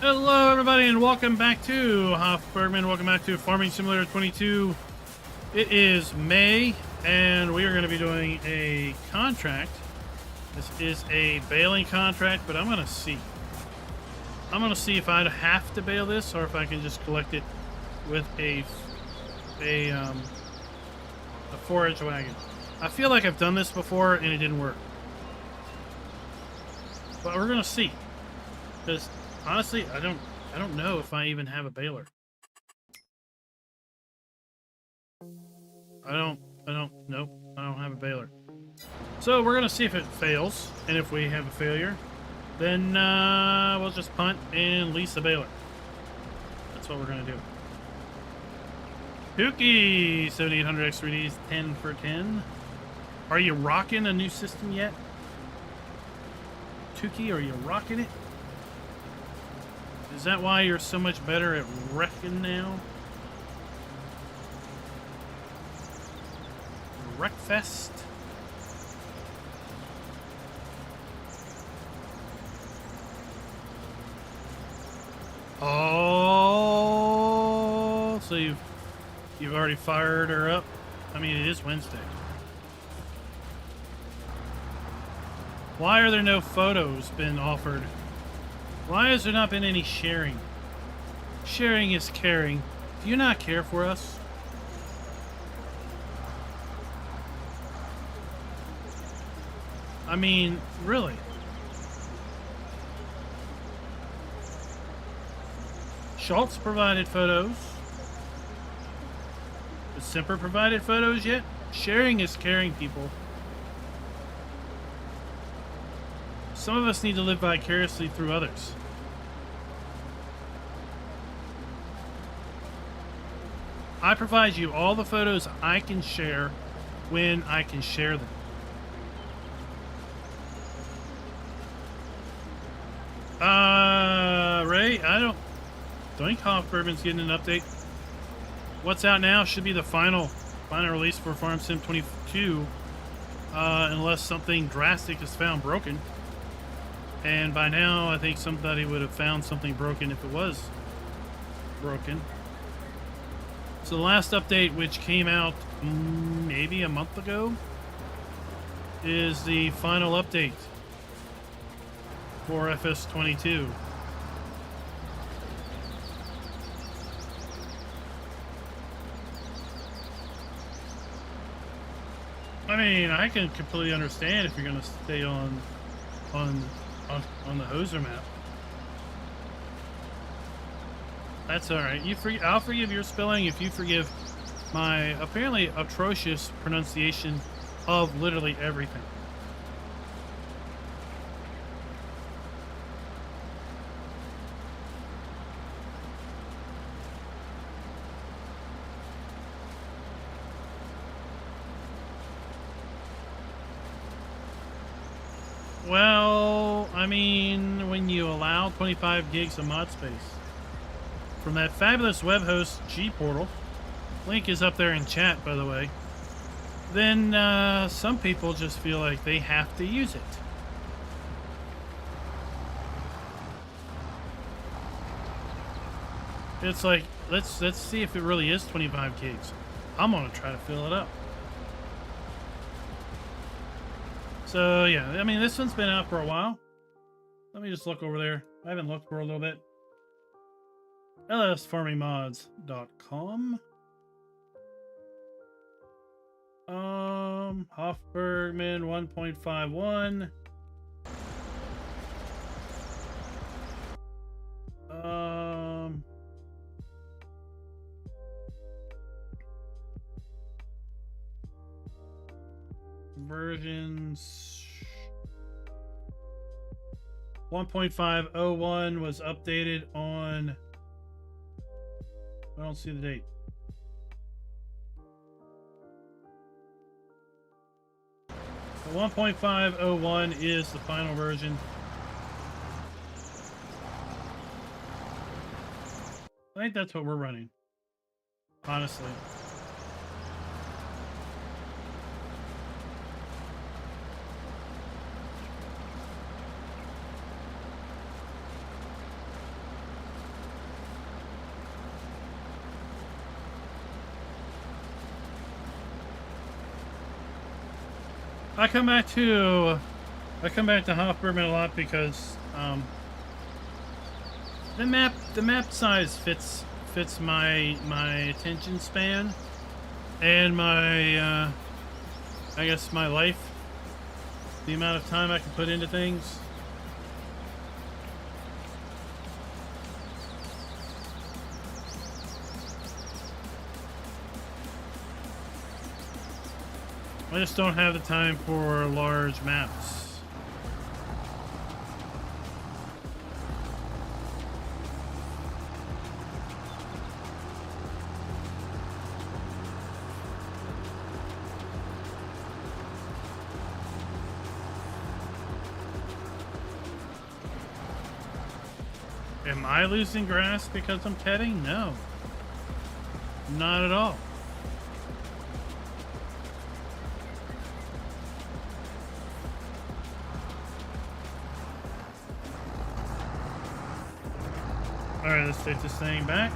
Hello, everybody, and welcome back to Bergmann. Welcome back to Farming Simulator 22. It is May, and we are going to be doing a contract. This is a baling contract, but I'm going to see. I'm going to see if I have to bale this or if I can just collect it with a forage wagon. I feel like I've done this before and it didn't work, but we're going to see, because honestly, I don't know if I even have a baler. Nope, I don't have a baler. So we're gonna see if it fails, and if we have a failure, then we'll just punt and lease a baler. That's what we're gonna do. Pookie 7800 X3Ds 10 for 10. Are you rocking a new system yet? Tukey, are you rocking it? Is that why you're so much better at wrecking now? Wreckfest? Oh, so you've already fired her up? I mean, it is Wednesday. Why are there no photos been offered? Why has there not been any sharing? Sharing is caring. Do you not care for us? I mean, really? Schultz provided photos. Has Semper provided photos yet? Sharing is caring, people. Some of us need to live vicariously through others. I provide you all the photos I can share when I can share them. Ray, I don't think Bergmann's getting an update. What's out now should be the final release for Farm Sim 22, unless something drastic is found broken. And by now, I think somebody would have found something broken if it was broken. So the last update, which came out maybe a month ago, is the final update for FS22. I mean, I can completely understand if you're going to stay on the hoser map. That's all right. I'll forgive your spelling if you forgive my apparently atrocious pronunciation of literally everything. Well, I mean, when you allow 25 gigs of mod space from that fabulous web host GPortal, link is up there in chat, by the way, then some people just feel like they have to use it. It's like, let's see if it really is 25 gigs. I'm gonna try to fill it up. So yeah, I mean, this one's been out for a while. Let me just look over there. I haven't looked for a little bit. lsfarmingmods.com. Bergmann 1.51. Versions 1.501 was updated on, I don't see the date. The 1.501 is the final version. I think that's what we're running, honestly. I come back to Hoff-Bergmann a lot because the map size fits my attention span and my I guess my life, the amount of time I can put into things. I just don't have the time for large maps. Am I losing grass because I'm tedding? No. Not at all. Alright, let's take this thing back.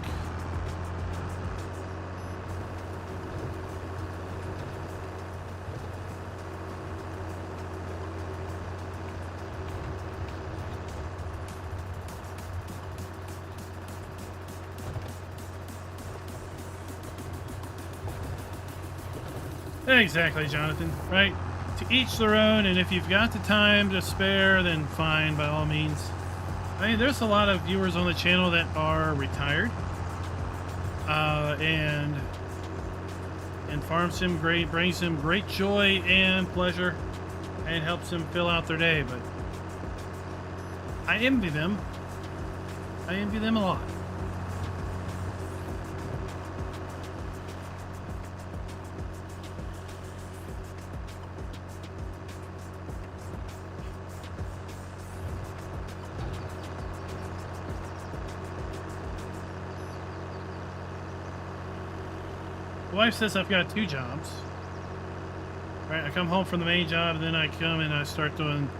Exactly, Jonathan. Right? To each their own, and if you've got the time to spare, then fine, by all means. I mean, there's a lot of viewers on the channel that are retired, and Farm Sim brings them great joy and pleasure, and helps them fill out their day. But I envy them. I envy them a lot. My wife says I've got 2 jobs. Right, I come home from the main job, and then I come and I start doing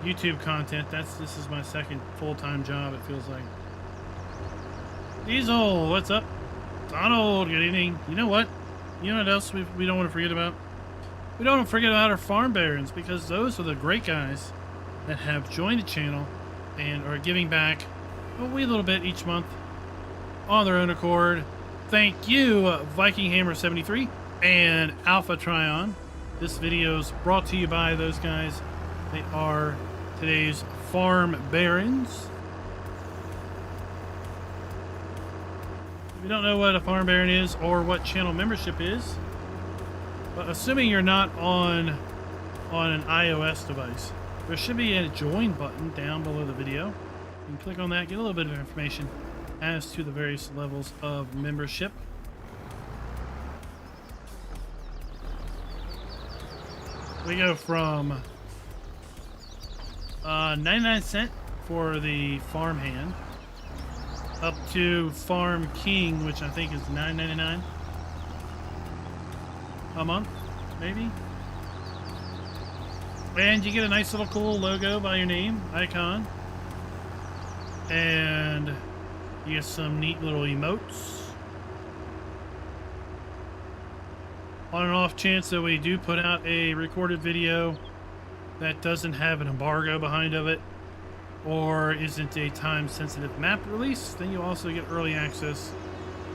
YouTube content. This is my second full-time job, it feels like. Diesel, what's up? Donald, good evening. You know what? You know what else we don't want to forget about? We don't want to forget about our farm barons, because those are the great guys that have joined the channel and are giving back a wee little bit each month on their own accord. Thank you, Viking Hammer 73 and Alpha Tryon. This video is brought to you by those guys. They are today's farm barons. If you don't know what a farm baron is or what channel membership is, but assuming you're not on an iOS device, there should be a join button down below the video. You can click on that, get a little bit of information as to the various levels of membership. We go from 99 cents for the farm hand up to Farm King, which I think is $9.99 a month, maybe. And you get a nice little cool logo by your name, icon, and you get some neat little emotes. On an off chance that we do put out a recorded video that doesn't have an embargo behind of it, or isn't a time-sensitive map release, then you also get early access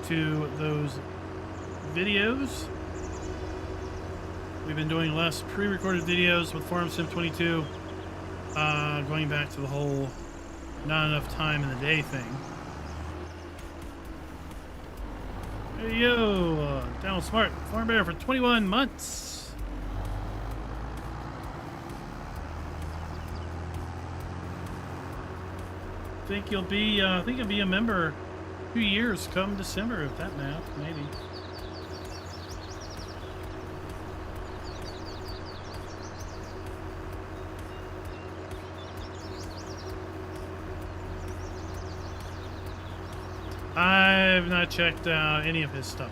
to those videos. We've been doing less pre-recorded videos with Farm Sim 22, going back to the whole not enough time in the day thing. Hey yo, Donald Smart, Farm Bear for 21 months. Think you'll be a member 2 years come December, if that math, maybe. I've not checked out any of his stuff.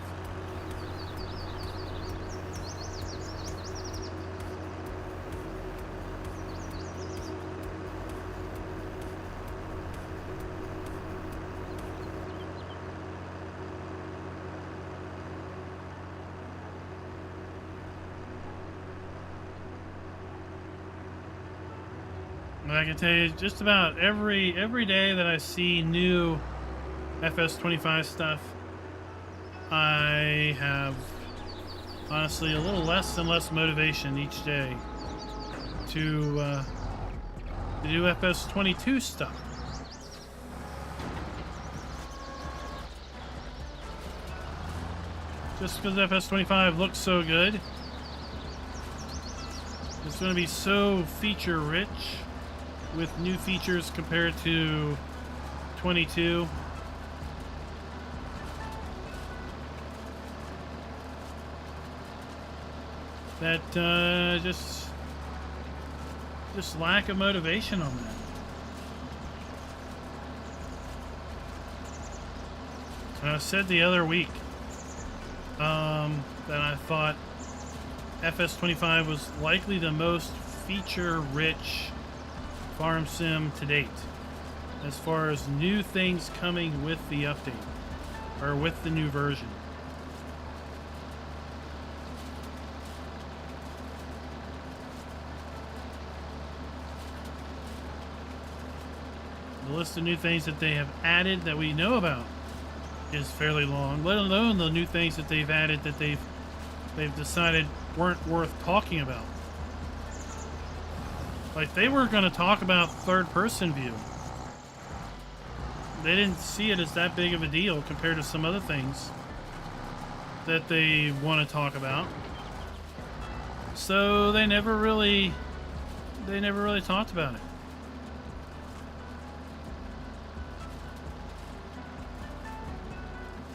I can tell you, just about every day that I see new FS25 stuff, I have honestly a little less and less motivation each day to do FS22 stuff. Just because FS25 looks so good, it's going to be so feature rich with new features compared to 22. That just lack of motivation on that. And I said the other week that I thought FS25 was likely the most feature-rich farm sim to date, as far as new things coming with the update, or with the new version. The list of new things that they have added that we know about is fairly long, let alone the new things that they've added that they've decided weren't worth talking about. Like, they were going to talk about third-person view. They didn't see it as that big of a deal compared to some other things that they want to talk about. So they never really talked about it.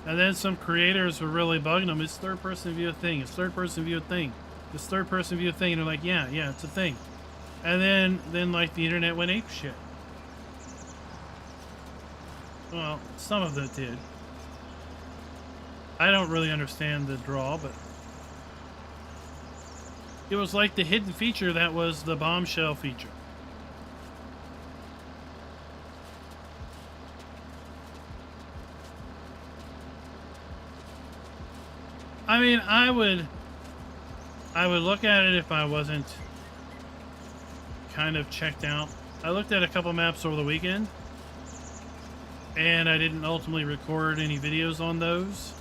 And then some creators were really bugging them. It's third-person view a thing. It's third-person view a thing. It's third-person view a thing. And they're like, yeah, it's a thing. And then like the internet went ape shit. Well, some of it did. I don't really understand the draw, but it was like the hidden feature that was the bombshell feature. I mean, I would look at it if I wasn't kind of checked out. I looked at a couple maps over the weekend, and I didn't ultimately record any videos on those.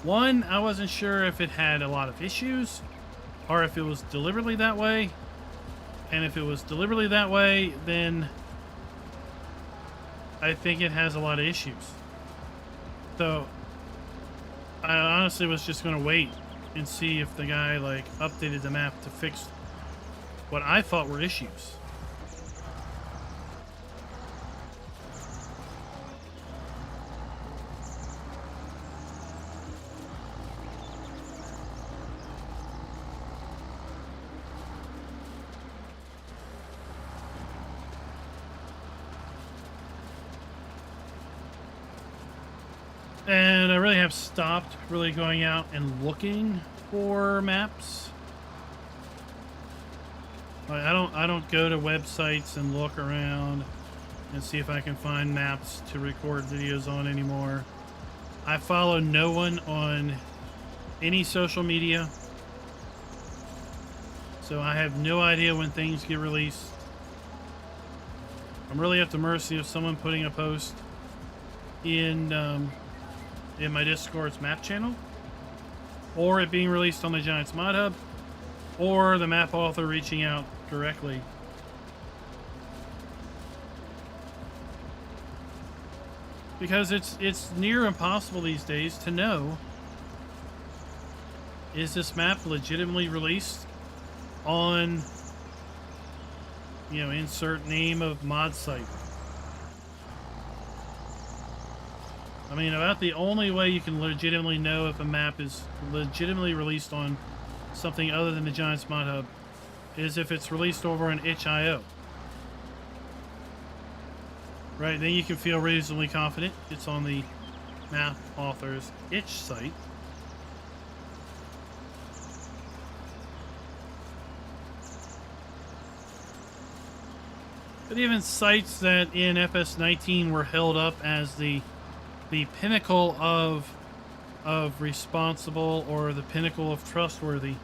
One, I wasn't sure if it had a lot of issues or if it was deliberately that way. And if it was deliberately that way, then I think it has a lot of issues. So I honestly was just going to wait and see if the guy like updated the map to fix what I thought were issues. And I really have stopped really going out and looking for maps. Like, I don't go to websites and look around and see if I can find maps to record videos on anymore. I follow no one on any social media, so I have no idea when things get released. I'm really at the mercy of someone putting a post in my Discord's map channel, or it being released on the Giants Mod Hub, or the map author reaching out directly. Because it's near impossible these days to know, is this map legitimately released on, you know, insert name of mod site. I mean, about the only way you can legitimately know if a map is legitimately released on something other than the Giants Mod Hub is if it's released over on itch.io. Right, then you can feel reasonably confident it's on the map author's itch site. But even sites that in FS19 were held up as the pinnacle of responsible, or the pinnacle of trustworthy,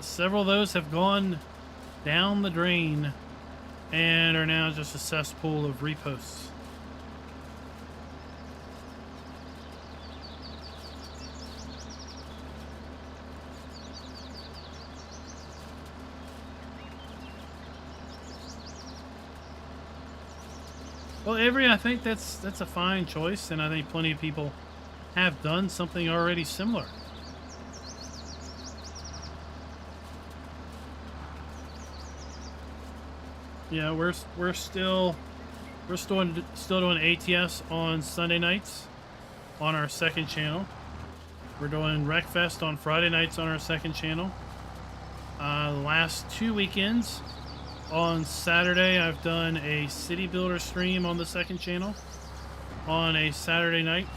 several of those have gone down the drain and are now just a cesspool of reposts. Well, Avery, I think that's a fine choice, and I think plenty of people have done something already similar. Yeah, we're still doing ATS on Sunday nights on our second channel. We're doing Wreckfest on Friday nights on our second channel. The last 2 weekends, on Saturday, I've done a city builder stream on the second channel on a Saturday night.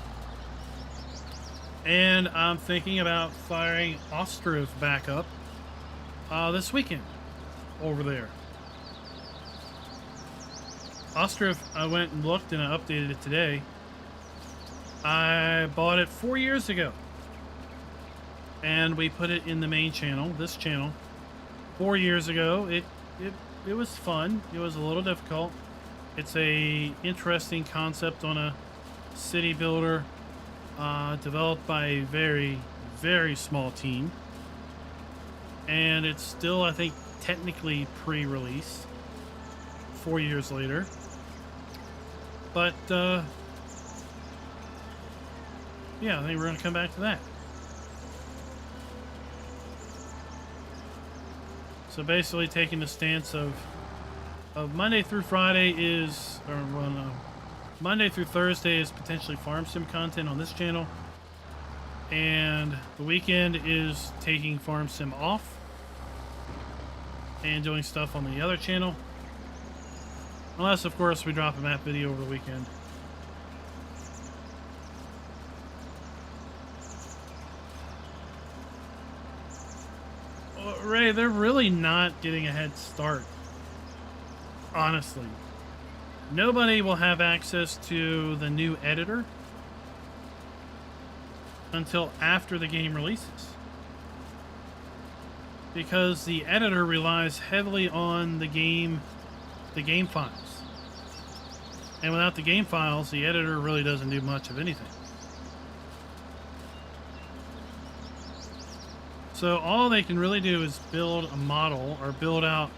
And I'm thinking about firing Ostrov back up this weekend over there. Ostrov, I went and looked and I updated it today. I bought it 4 years ago. And we put it in the main channel, this channel. 4 years ago, it was fun. It was a little difficult. It's a interesting concept on a city builder developed by a very, very small team. And it's still, I think, technically pre-release 4 years later. But, yeah, I think we're going to come back to that. So basically taking the stance of Monday through Friday is, or well, no, Monday through Thursday is potentially farm sim content on this channel. And the weekend is taking farm sim off and doing stuff on the other channel. Unless, of course, we drop a map video over the weekend. Well, Ray, they're really not getting a head start. Honestly. Nobody will have access to the new editor until after the game releases. Because the editor relies heavily on the game files. And without the game files, the editor really doesn't do much of anything. So all they can really do is build a model or build out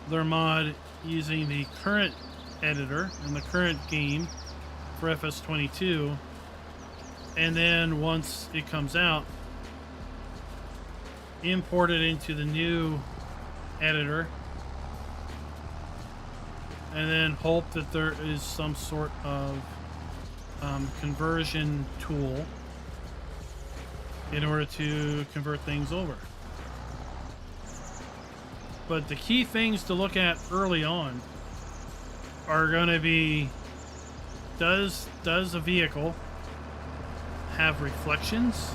their mod using the current editor and the current game for FS22. And then once it comes out, import it into the new editor. And then hope that there is some sort of conversion tool in order to convert things over. But the key things to look at early on are going to be, does a vehicle have reflections?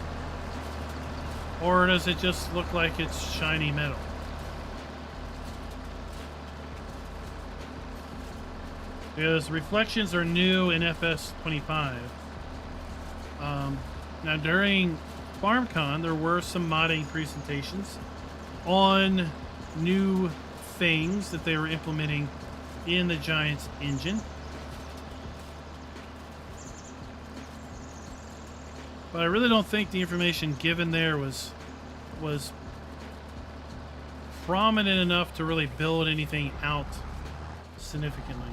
Or does it just look like it's shiny metal? Because reflections are new in FS25. Now during FarmCon, there were some modding presentations on new things that they were implementing in the Giants engine. But I really don't think the information given there was prominent enough to really build anything out significantly.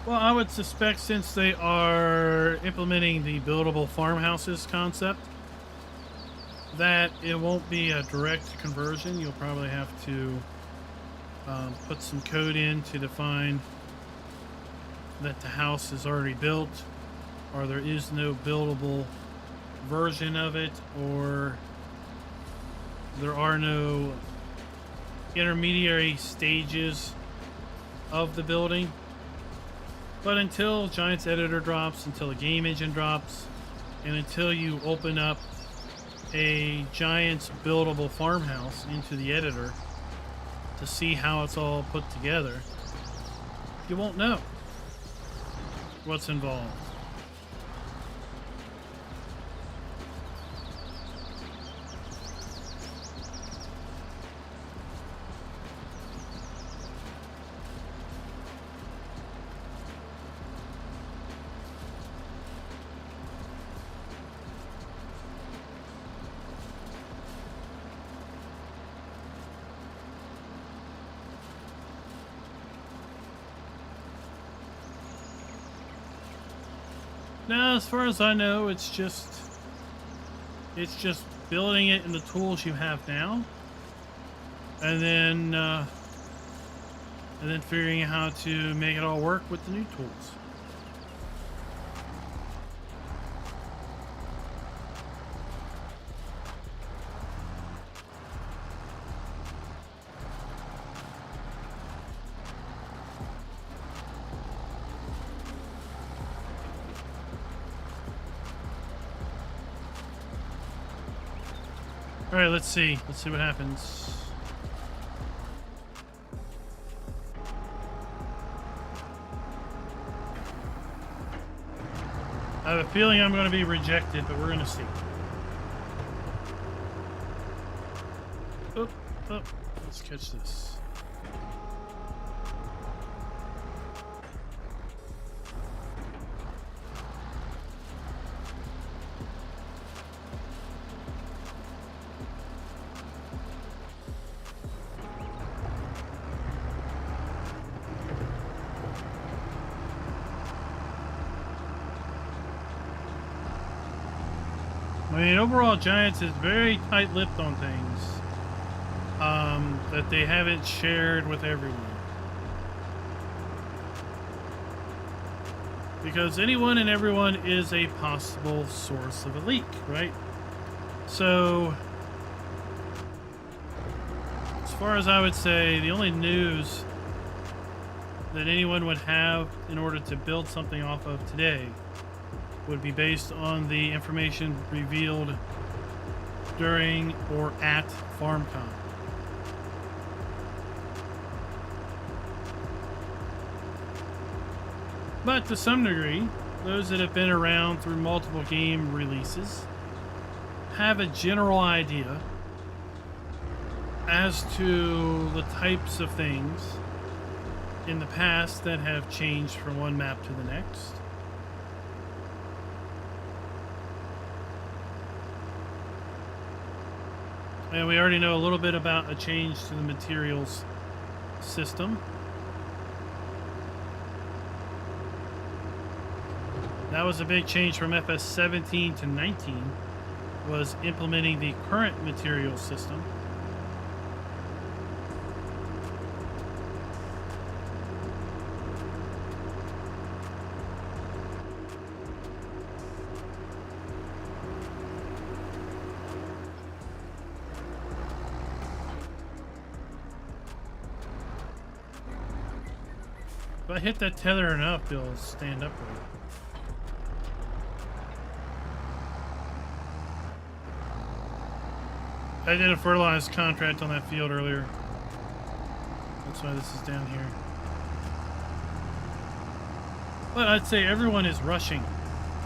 Well, I would suspect, since they are implementing the buildable farmhouses concept, that it won't be a direct conversion. You'll probably have to put some code in to define that the house is already built, or there is no buildable version of it, or there are no intermediary stages of the building. But until Giants Editor drops, until a game engine drops, and until you open up a Giants buildable farmhouse into the editor to see how it's all put together, you won't know what's involved. Now, as far as I know, it's just building it in the tools you have now, and then figuring out how to make it all work with the new tools. All right, let's see. Let's see what happens. I have a feeling I'm going to be rejected, but we're going to see. Oh, let's catch this. I mean, overall, Giants is very tight-lipped on things that they haven't shared with everyone. Because anyone and everyone is a possible source of a leak, right? So, as far as I would say, the only news that anyone would have in order to build something off of today would be based on the information revealed during or at FarmCon. But to some degree, those that have been around through multiple game releases have a general idea as to the types of things in the past that have changed from one map to the next. And we already know a little bit about a change to the materials system. That was a big change from FS 17 to 19, was implementing the current materials system. If I hit that tether enough, it'll stand upright. I did a fertilized contract on that field earlier. That's why this is down here. But I'd say everyone is rushing.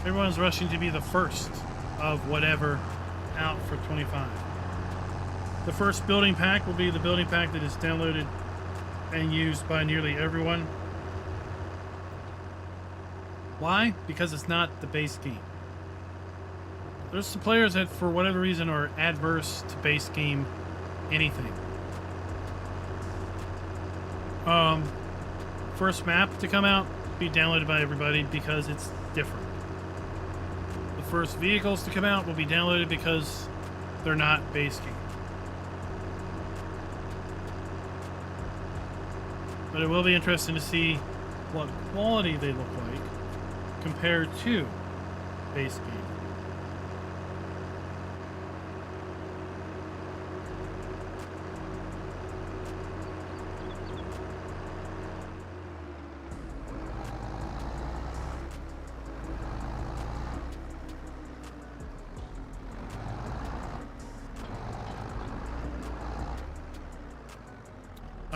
Everyone's rushing to be the first of whatever out for 25. The first building pack will be the building pack that is downloaded and used by nearly everyone. Why? Because it's not the base game. There's some players that, for whatever reason, are adverse to base game anything. First map to come out, be downloaded by everybody because it's different. The first vehicles to come out will be downloaded because they're not base game. But it will be interesting to see what quality they look like compared to base game.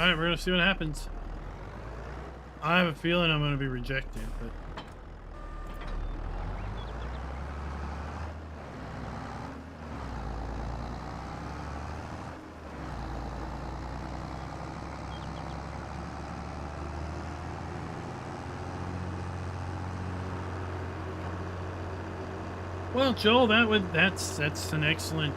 All right, we're gonna see what happens. I have a feeling I'm gonna be rejected, but. Well, Joel, that's an excellent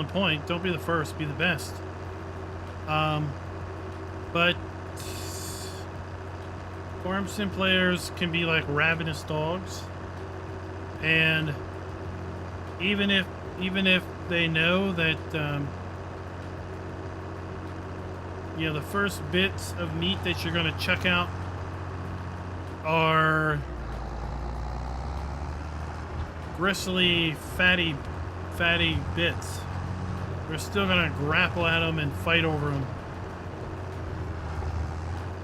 point. Don't be the first, be the best. But farm sim players can be like ravenous dogs, and even if they know that you know, the first bits of meat that you're going to chuck out are gristly, fatty bits, they're still gonna grapple at them and fight over them,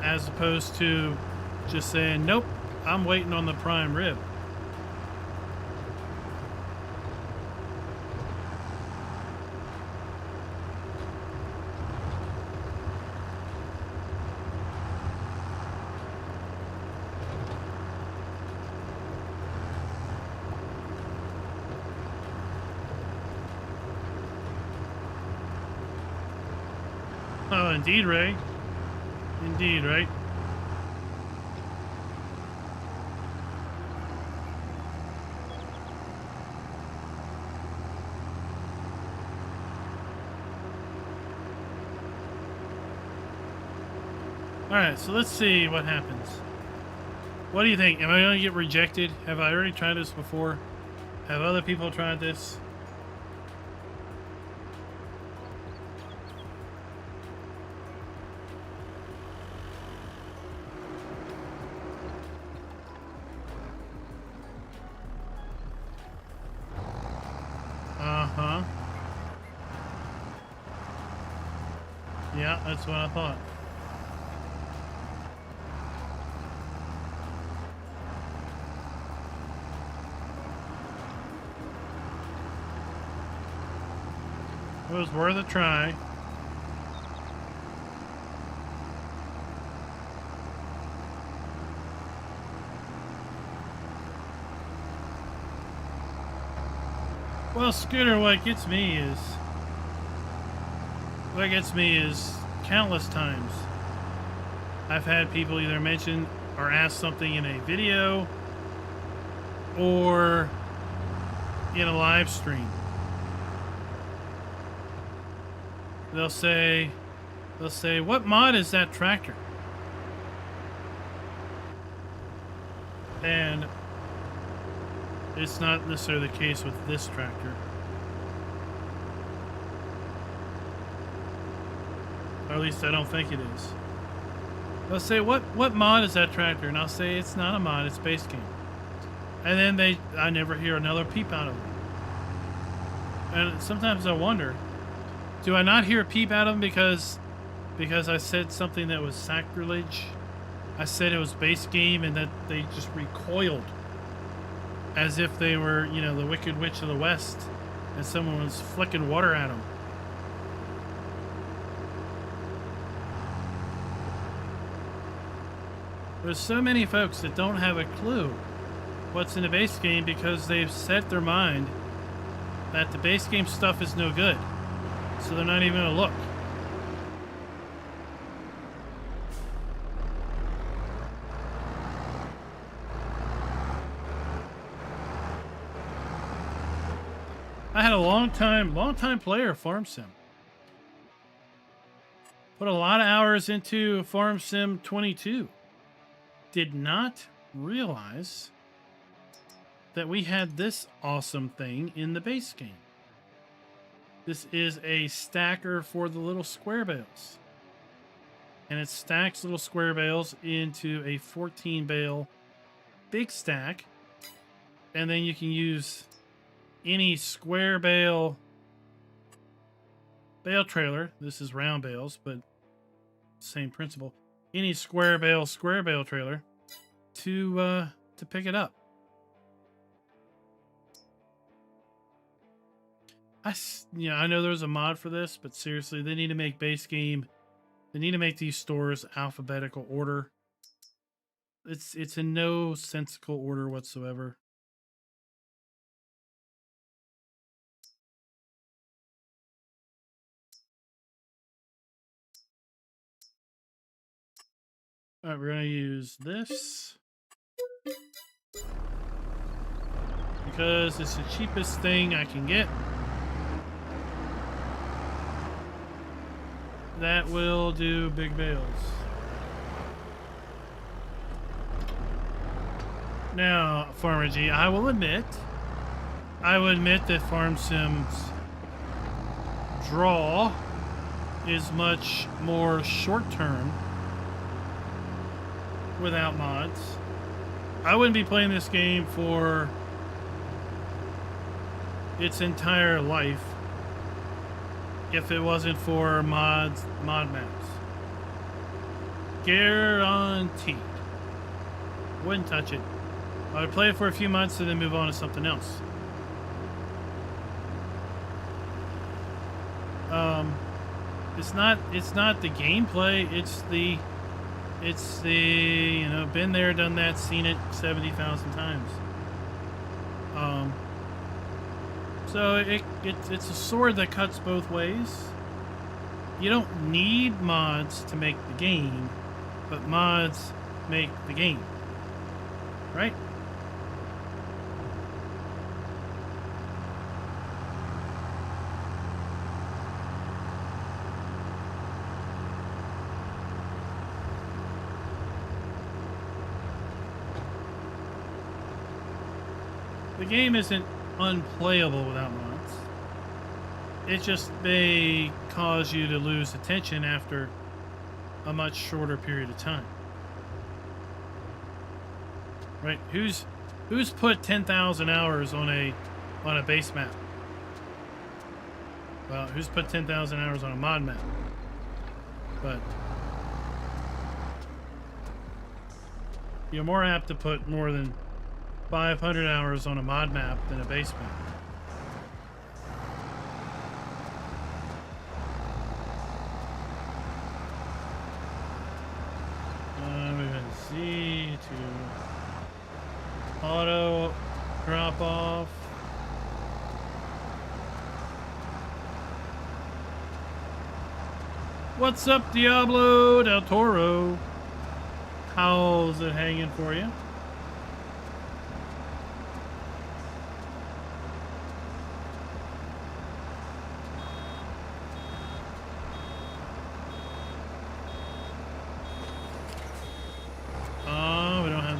as opposed to just saying, nope, I'm waiting on the prime rib. Oh, indeed, Ray. Indeed, right? Alright, so let's see what happens. What do you think? Am I going to get rejected? Have I already tried this before? Have other people tried this? Uh-huh. Yeah, that's what I thought. It was worth a try. Well, Scooter, what gets me is countless times I've had people either mention or ask something in a video or in a live stream. They'll say, what mod is that tractor? And it's not necessarily the case with this tractor. Or at least I don't think it is. They'll say, what mod is that tractor? And I'll say, it's not a mod, it's base game. And then I never hear another peep out of them. And sometimes I wonder, do I not hear a peep out of them because I said something that was sacrilege? I said it was base game, and that they just recoiled as if they were, you know, the Wicked Witch of the West and someone was flicking water at them. There's so many folks that don't have a clue what's in the base game because they've set their mind that the base game stuff is no good. So they're not even going to look. I had a long time player of Farm Sim. Put a lot of hours into Farm Sim 22. Did not realize that we had this awesome thing in the base game. This is a stacker for the little square bales. And it stacks little square bales into a 14 bale big stack. And then you can use any square bale trailer. This is round bales, but same principle. Any square bale trailer to pick it up. Yeah, I know there's a mod for this, but seriously, they need to make base game. They need to make these stores alphabetical order. It's in no sensical order whatsoever. All right, we're gonna use this because it's the cheapest thing I can get. That will do big bales. Now, Farmer G, I will admit that Farm Sim's draw is much more short-term without mods. I wouldn't be playing this game for its entire life if it wasn't for mod maps. Guaranteed. Wouldn't touch it. I would play it for a few months and then move on to something else. It's not the gameplay, it's the you know, been there, done that, seen it 70,000 times. So it's a sword that cuts both ways. You don't need mods to make the game, but mods make the game, right? The game isn't unplayable without mods. It just may cause you to lose attention after a much shorter period of time. Right? Who's put 10,000 hours on a base map? Well, who's put 10,000 hours on a mod map? But you're more apt to put more than 500 hours on a mod map than a base map. We're going to see to auto drop off. What's up, Diablo del Toro? How's it hanging for you?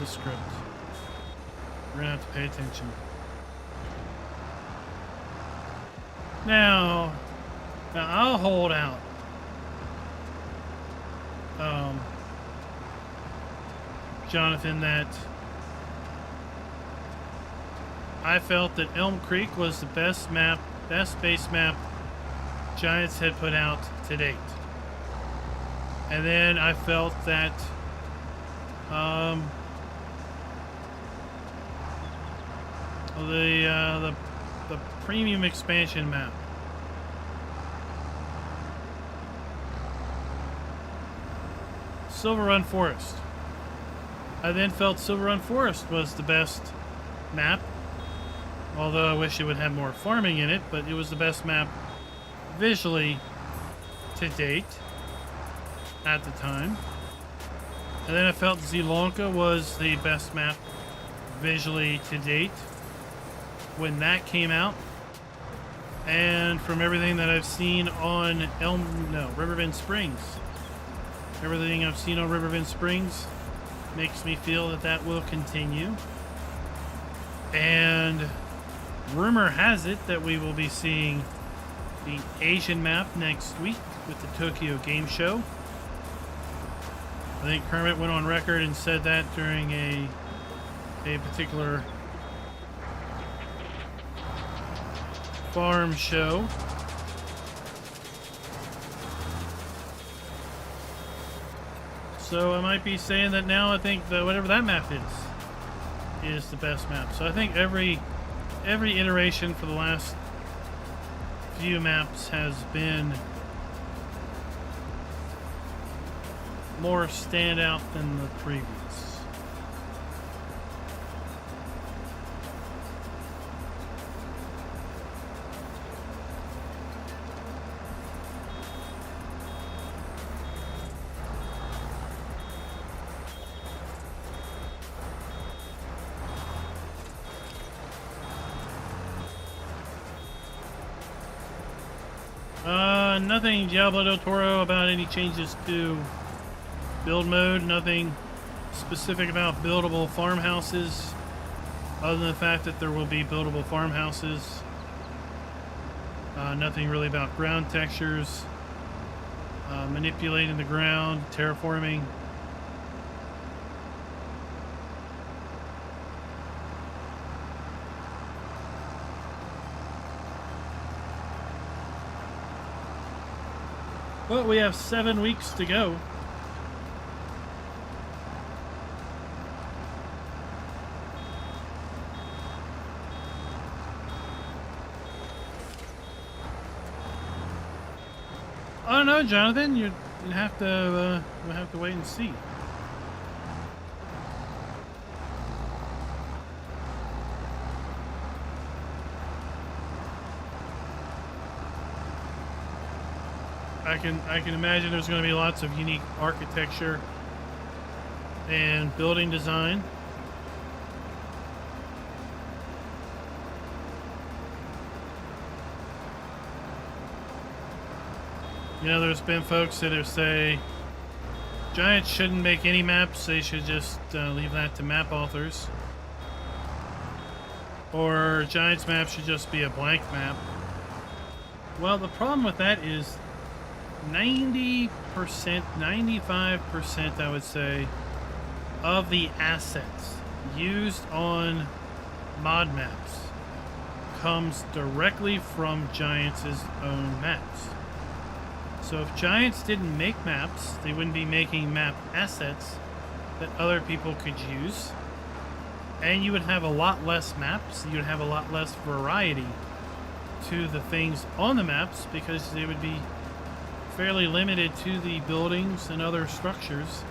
Script. We're gonna have to pay attention. Now I'll hold out. Jonathan, that I felt that Elm Creek was the best base map Giants had put out to date. And then I felt that the premium expansion map. Silver Run Forest. I then felt Silver Run Forest was the best map, although I wish it would have more farming in it, but it was the best map visually to date at the time. And then I felt Zelonka was the best map visually to date when that came out. And from everything that I've seen on Riverbend Springs, everything I've seen on Riverbend Springs makes me feel that that will continue. And rumor has it that we will be seeing the Asian map next week with the Tokyo Game Show. I think Kermit went on record and said that during a particular farm show. So I might be saying that now. I think that whatever that map is the best map. So I think every iteration for the last few maps has been more standout than the previous. Nothing Diablo del Toro about any changes to build mode. Nothing specific about buildable farmhouses, other than the fact that there will be buildable farmhouses. Nothing really about ground textures, manipulating the ground, terraforming. But we have 7 weeks to go. I don't know, Jonathan. You have to we'll have to wait and see. I can imagine there's going to be lots of unique architecture and building design. You know, there's been folks that have say Giants shouldn't make any maps, they should just leave that to map authors. Or Giants map should just be a blank map. Well, the problem with that is 90%, 95%, I would say, of the assets used on mod maps comes directly from Giants' own maps. So if Giants didn't make maps, they wouldn't be making map assets that other people could use. And you would have a lot less maps, you would have a lot less variety to the things on the maps, because they would be fairly limited to the buildings and other structures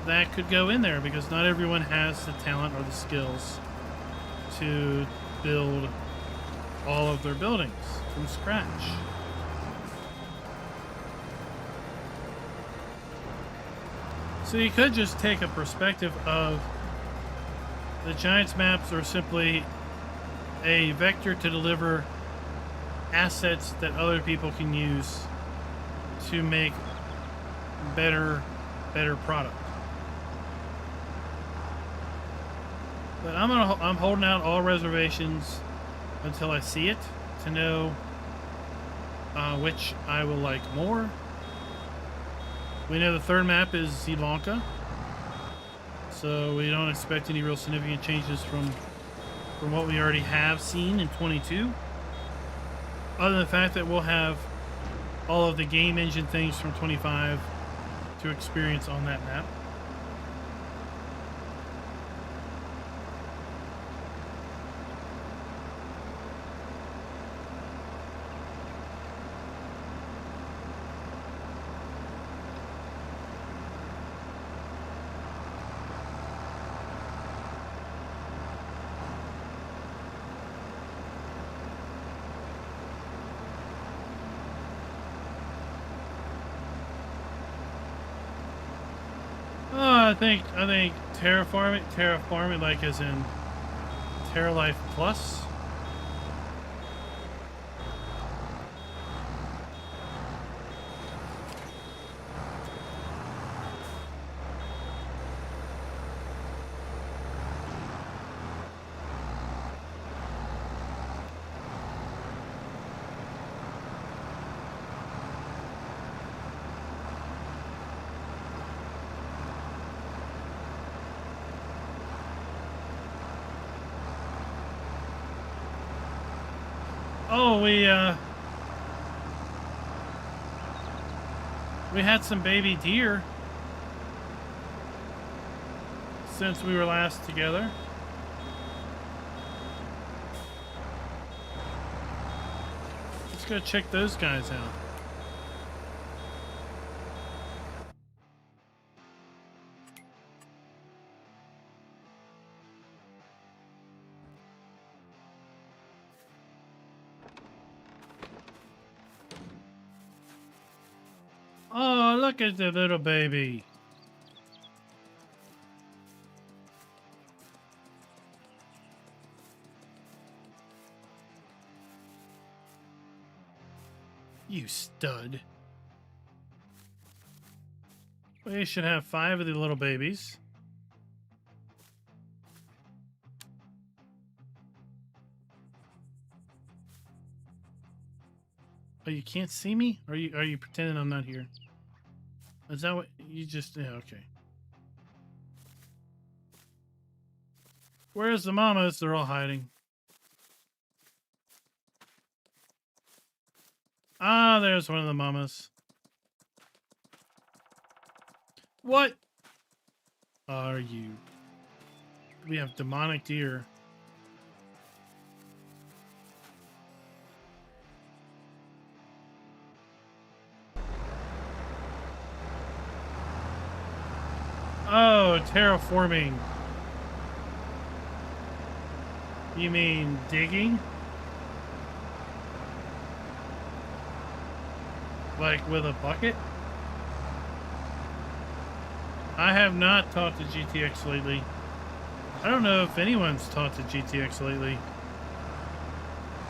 that could go in there, because not everyone has the talent or the skills to build all of their buildings from scratch. So you could just take a perspective of the Giants maps are simply a vector to deliver assets that other people can use to make better product. But I'm holding out all reservations until I see it to know which I will like more. We know the third map is Sri Lanka, so we don't expect any real significant changes from what we already have seen in 22. Other than the fact that we'll have all of the game engine things from 25 to experience on that map. I think terraforming, like as in Terra Life Plus. Oh, we had some baby deer since we were last together. Let's go check those guys out. Oh, look at the little baby. You stud. We should have 5 of the little babies. Oh, you can't see me? Are you pretending I'm not here? Is that what you just... Yeah, okay. Where's the mamas? They're all hiding. Ah, there's one of the mamas. What are you? We have demonic deer. Oh, terraforming. You mean digging? Like with a bucket? I have not talked to GTX lately. I don't know if anyone's talked to GTX lately.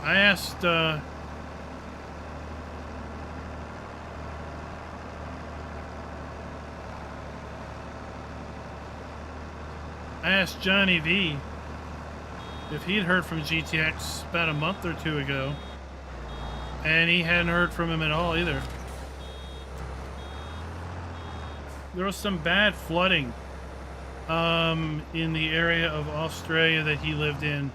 I asked, Johnny V if he'd heard from GTX about a month or 2 ago, and he hadn't heard from him at all either. There was some bad flooding in the area of Australia that he lived in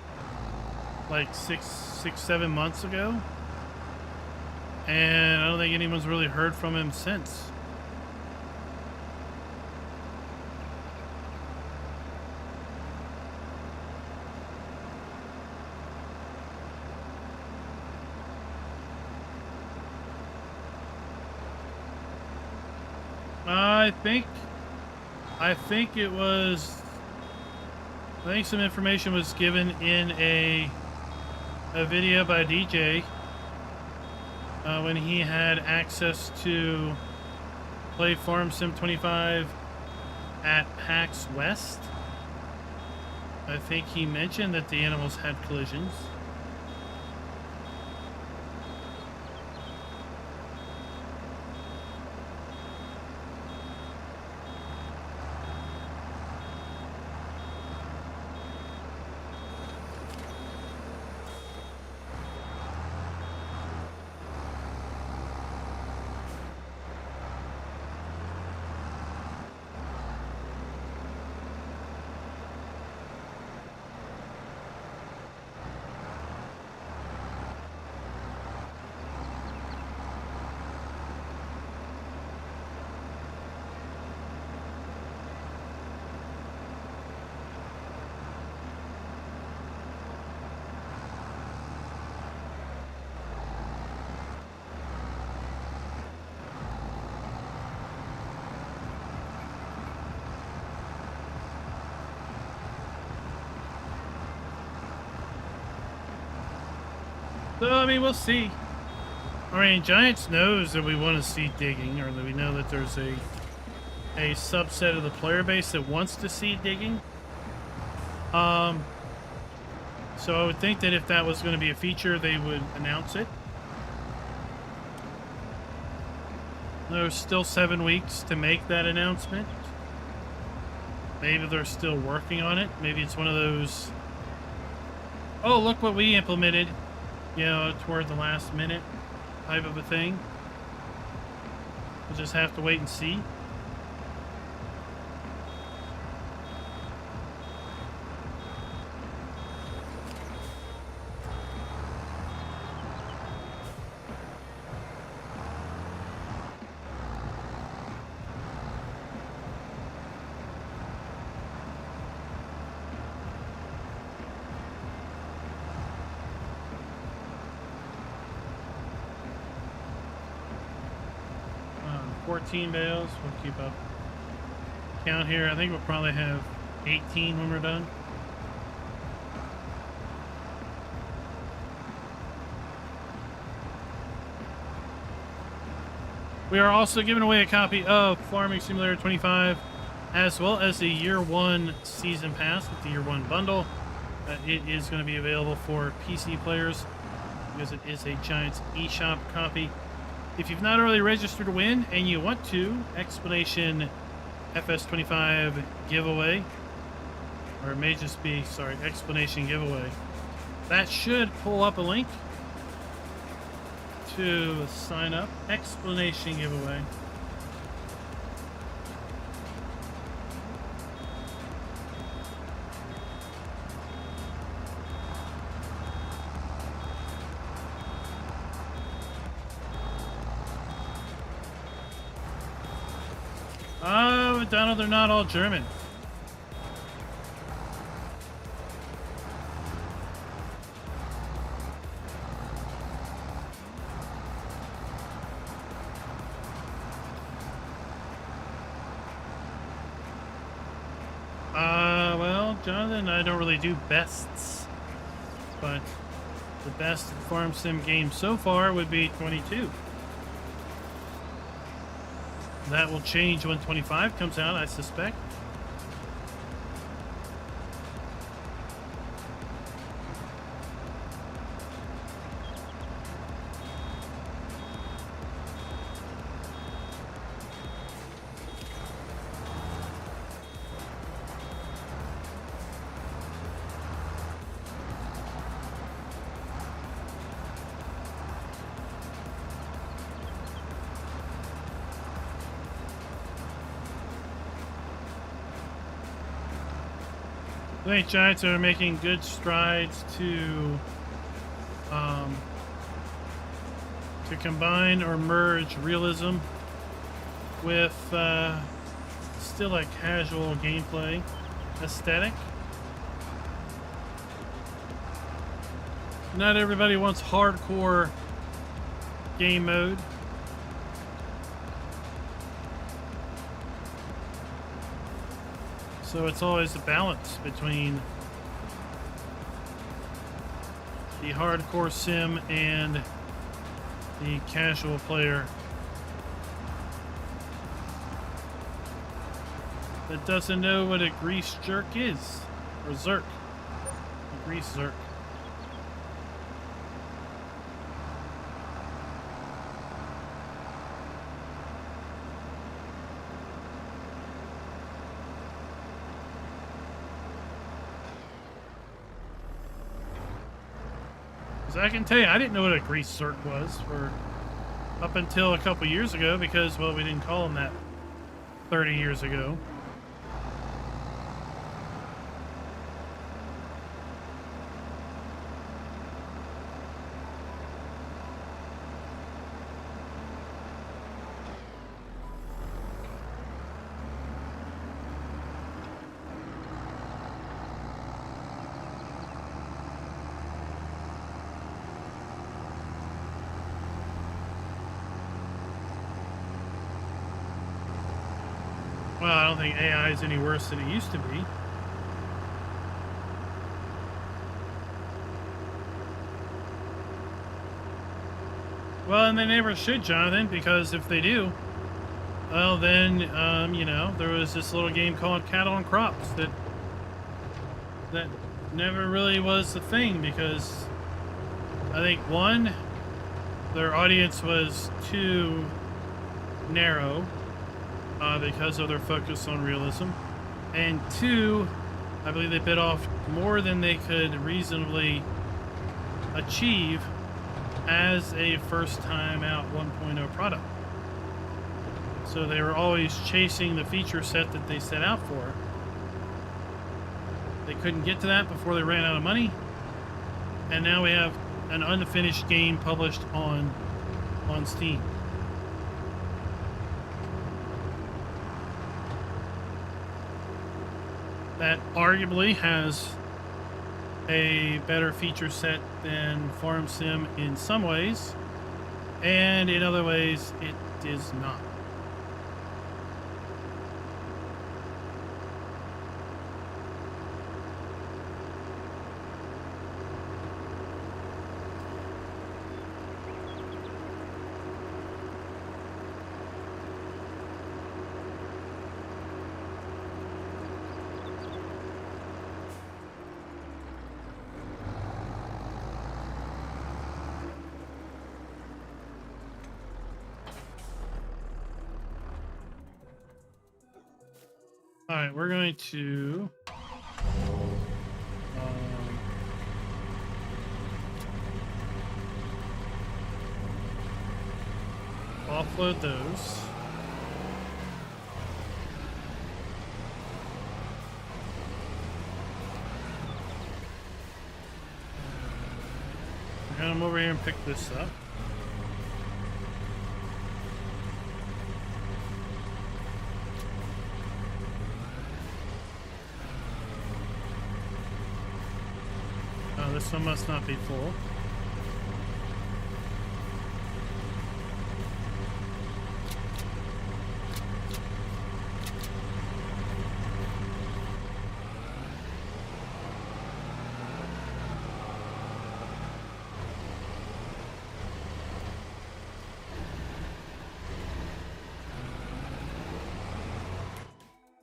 like 7 months ago, and I don't think anyone's really heard from him since. I think some information was given in a video by DJ when he had access to play Farm Sim 25 at PAX West. I think he mentioned that the animals had collisions. So, I mean, we'll see. I mean, Giants knows that we want to see digging, or that we know that there's a subset of the player base that wants to see digging. So I would think that if that was going to be a feature, they would announce it. There's still 7 weeks to make that announcement. Maybe they're still working on it. Maybe it's one of those, oh, look what we implemented, you know, toward the last minute type of a thing. We'll just have to wait and see. 14 bales. We'll keep up count here. I think we'll probably have 18 when we're done. We are also giving away a copy of Farming Simulator 25, as well as the Year 1 Season Pass with the Year 1 bundle. It is going to be available for PC players because it is a Giants eShop copy. If you've not already registered to win and you want to, explanation FS25 giveaway, or it may just be, sorry, explanation giveaway. That should pull up a link to sign up. Explanation giveaway. Oh, Donald, they're not all German. Well, Jonathan, I don't really do bests, but the best farm sim game so far would be 22. That will change when 25 comes out, I suspect. I think Giants are making good strides to combine or merge realism with still a casual gameplay aesthetic. Not everybody wants hardcore game mode. So it's always a balance between the hardcore sim and the casual player that doesn't know what a grease jerk is, or zerk, a grease zerk. I can tell you, I didn't know what a grease zerk was for up until a couple years ago because, well, we didn't call them that 30 years ago. Well, I don't think AI is any worse than it used to be. Well, and they never should, Jonathan, because if they do, well, then, you know, there was this little game called Cattle and Crops that never really was the thing because I think, one, their audience was too narrow. Because of their focus on realism, and two, I believe they bit off more than they could reasonably achieve as a first time out 1.0 product. So they were always chasing the feature set that they set out for. They couldn't get to that before they ran out of money, and now we have an unfinished game published on Steam. That arguably has a better feature set than Farm Sim in some ways, and in other ways it is not. All right, we're going to offload those. We're gonna come over here and pick this up. This one must not be full.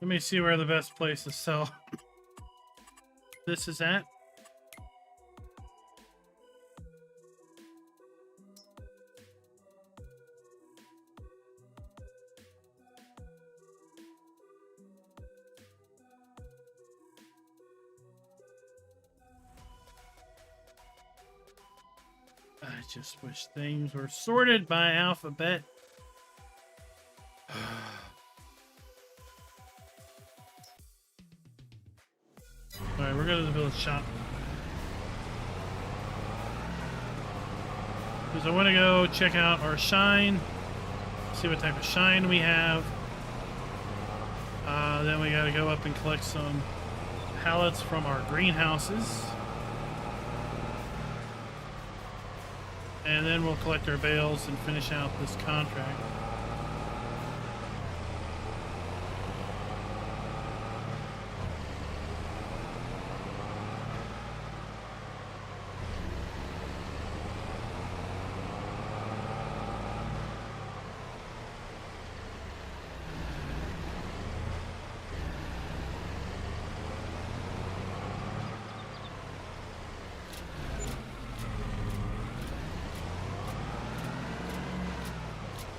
Let me see where the best place to sell this is at. I just wish things were sorted by alphabet. Alright, we're going to the village shop. Because I want to go check out our shine. See what type of shine we have. Then we got to go up and collect some pallets from our greenhouses. And then we'll collect our bales and finish out this contract.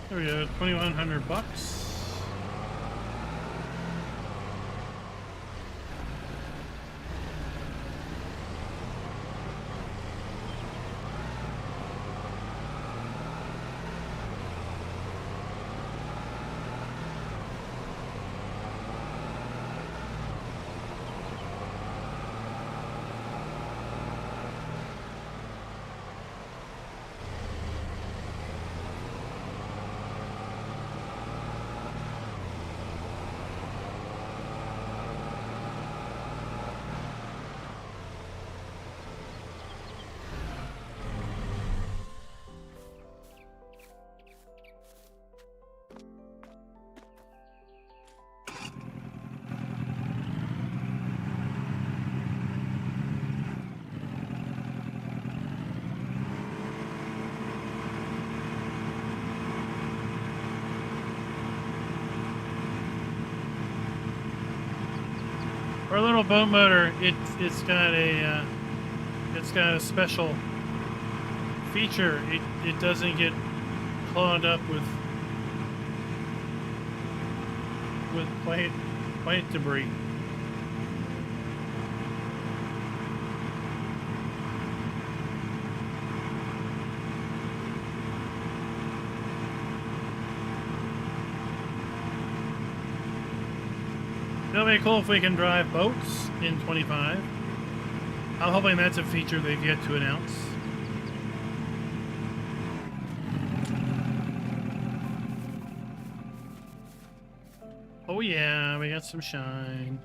There we go, 2,100 bucks. Our little boat motor, it's got a special feature. It doesn't get clogged up with plant debris. It'll be cool if we can drive boats in 25. I'm hoping that's a feature they've yet to announce. Oh yeah, we got some shine.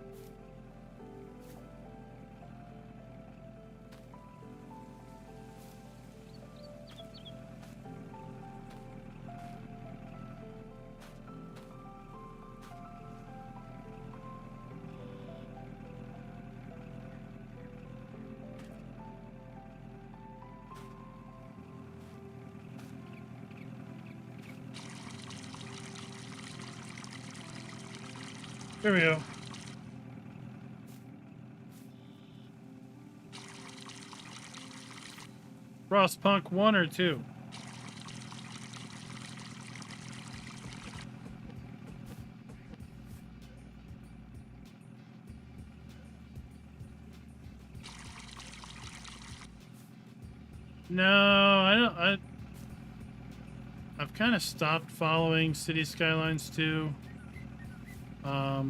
There we go. Frostpunk 1 or 2? No, I don't. I've kind of stopped following City Skylines 2. I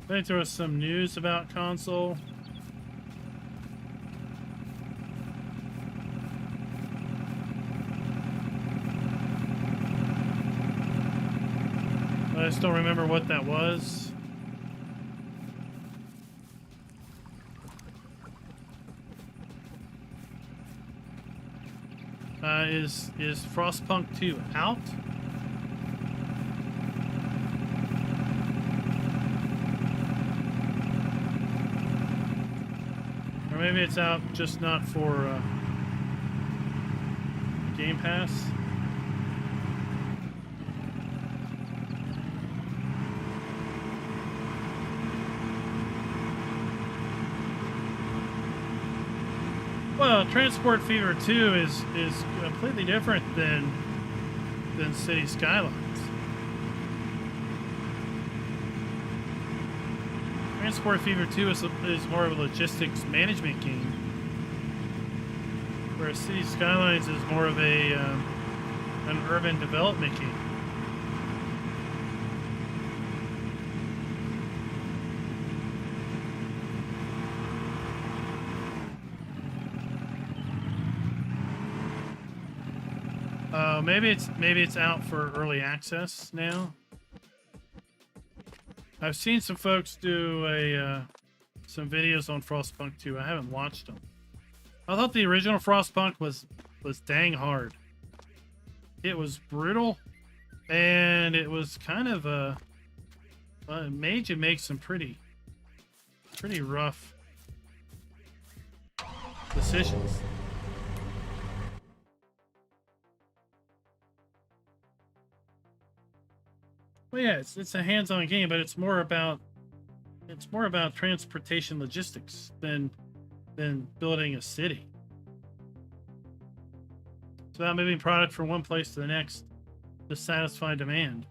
think there was some news about console. I just don't remember what that was. Is Frostpunk 2 out? Or maybe it's out, just not for Game Pass. Well, Transport Fever 2 is completely different than City Skylines. Transport Fever 2 is more of a logistics management game, whereas City Skylines is more of an urban development game. Maybe it's out for early access now. I've seen some folks do some videos on Frostpunk 2. I haven't watched them. I thought the original Frostpunk was dang hard. It was brutal, and it was kind of it made you make some pretty rough decisions. Well, yeah, it's a hands-on game, but it's more about transportation logistics than building a city. It's about moving product from one place to the next to satisfy demand.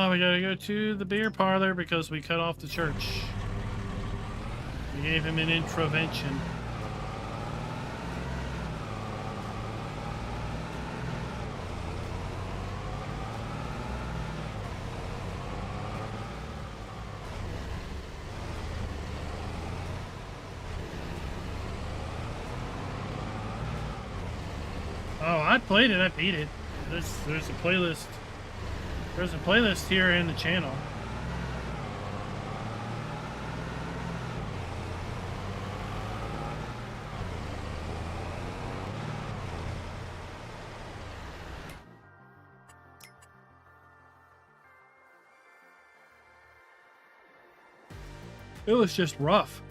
We gotta go to the beer parlor because we cut off the church. We gave him an intervention. Oh, I played it. I beat it. There's a playlist. There's a playlist here in the channel. It was just rough.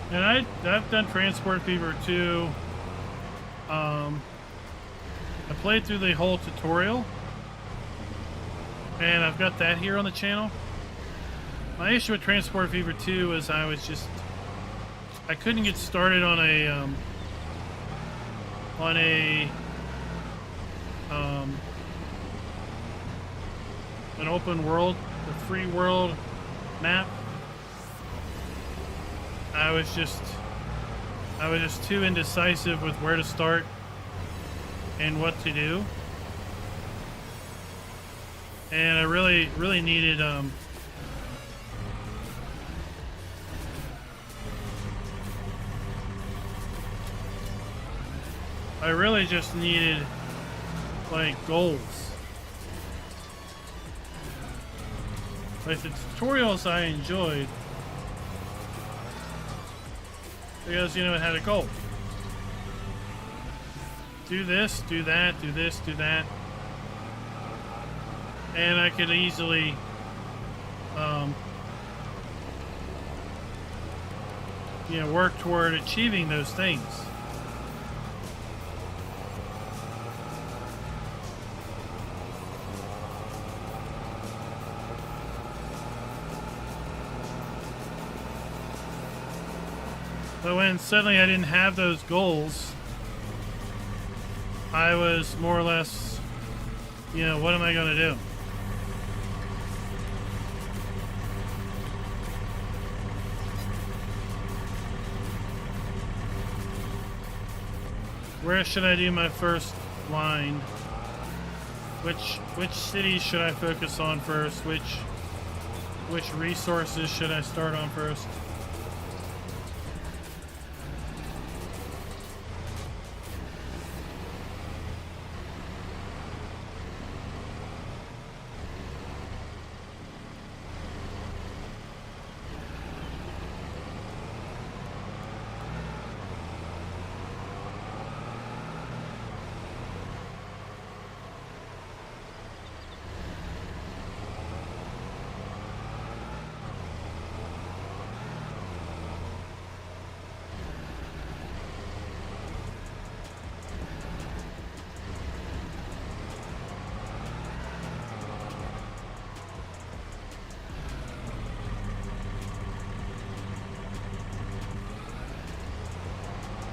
And I've done Transport Fever 2. I played through the whole tutorial, and I've got that here on the channel. My issue with Transport Fever 2 is I couldn't get started on an open world, the free world map. I was just too indecisive with where to start and what to do. And I really needed I really just needed like goals. Like the tutorials I enjoyed because, you know, it had a goal. Do this, do that, do this, do that. And I could easily you know, work toward achieving those things. But when suddenly I didn't have those goals, I was more or less, you know, what am I going to do? Where should I do my first line? Which cities should I focus on first? Which resources should I start on first?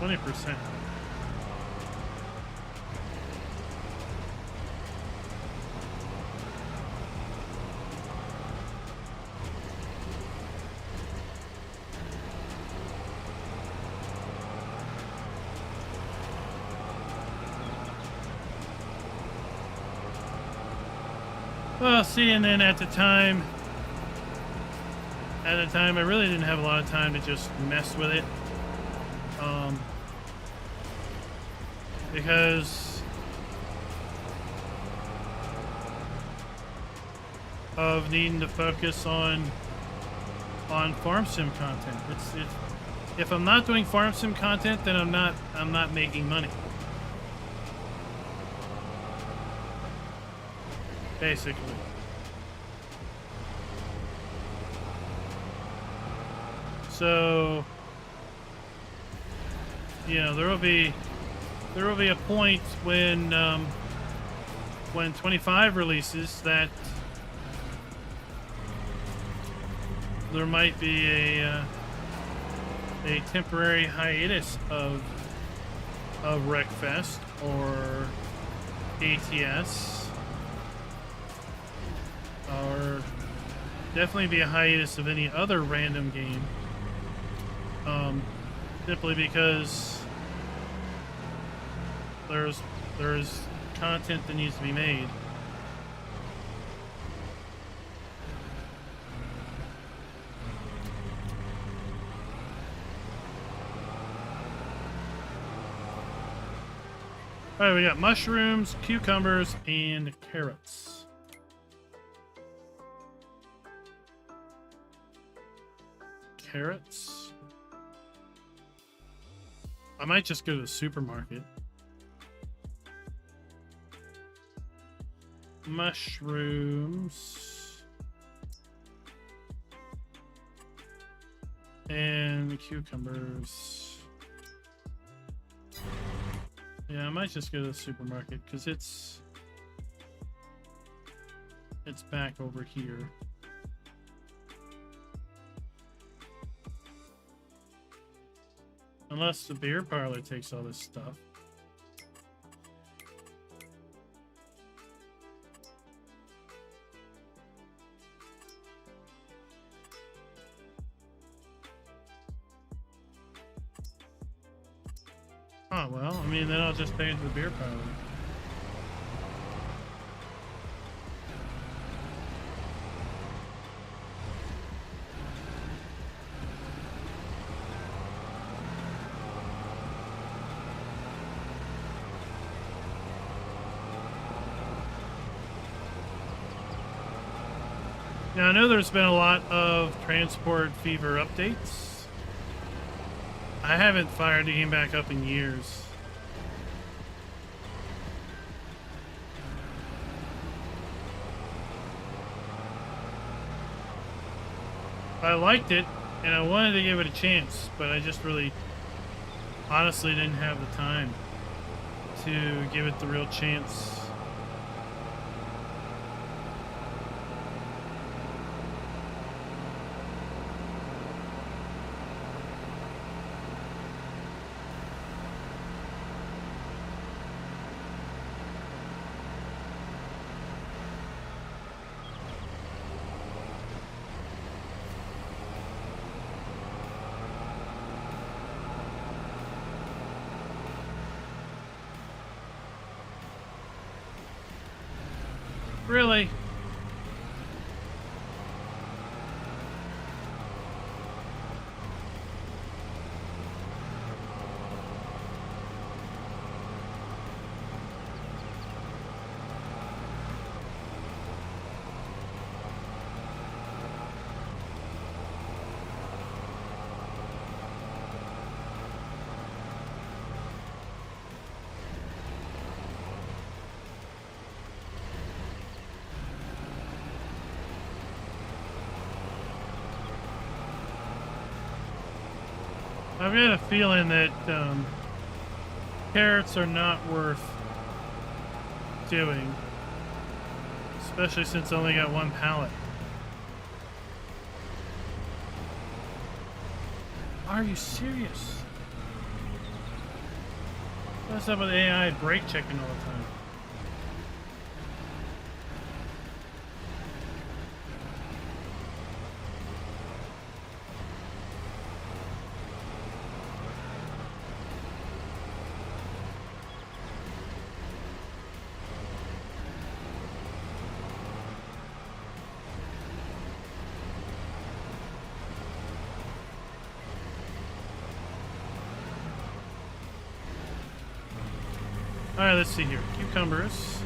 %. Well, see, and then at the time, I really didn't have a lot of time to just mess with it. Because of needing to focus on farm sim content. It's if I'm not doing farm sim content, then I'm not making money. Basically. So, you know, there will be a point when 25 releases that there might be a temporary hiatus of Wreckfest or ATS, or definitely be a hiatus of any other random game, simply because there's content that needs to be made. All right, we got mushrooms, cucumbers, and carrots. Carrots. I might just go to the supermarket. Mushrooms and cucumbers. Yeah, I might just go to the supermarket because it's back over here. Unless the beer parlor takes all this stuff. Oh, well, I mean, then I'll just pay into the beer pile. Now, I know there's been a lot of Transport Fever updates. I haven't fired the game back up in years. I liked it, and I wanted to give it a chance, but I just really, honestly didn't have the time to give it the real chance. Really? I've got a feeling that carrots are not worth doing, especially since I only got one pallet. Are you serious? What's up with AI brake checking all the time? All right, let's see here. Cucumbers.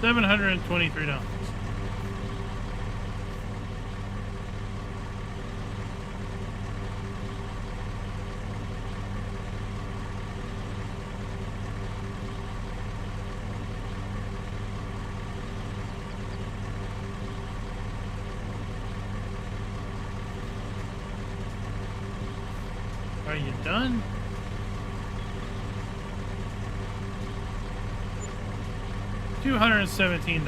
$723. Are you done? $217.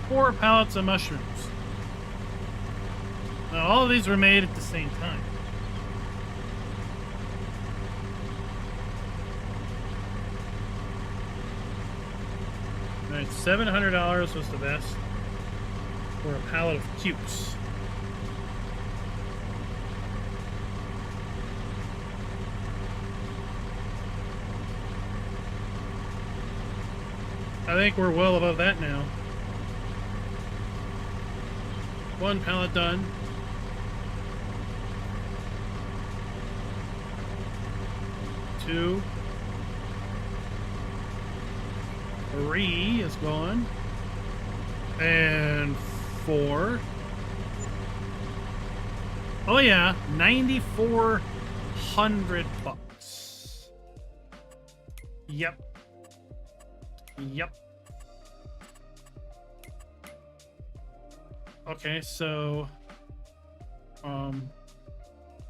Four pallets of mushrooms. Now, all of these were made at the same time. Alright, $700 was the best for a pallet of cukes. I think we're well above that now. One pallet done. Two. 3 is gone. And 4. Oh yeah, 9,400 bucks. Yep. Yep. Okay, so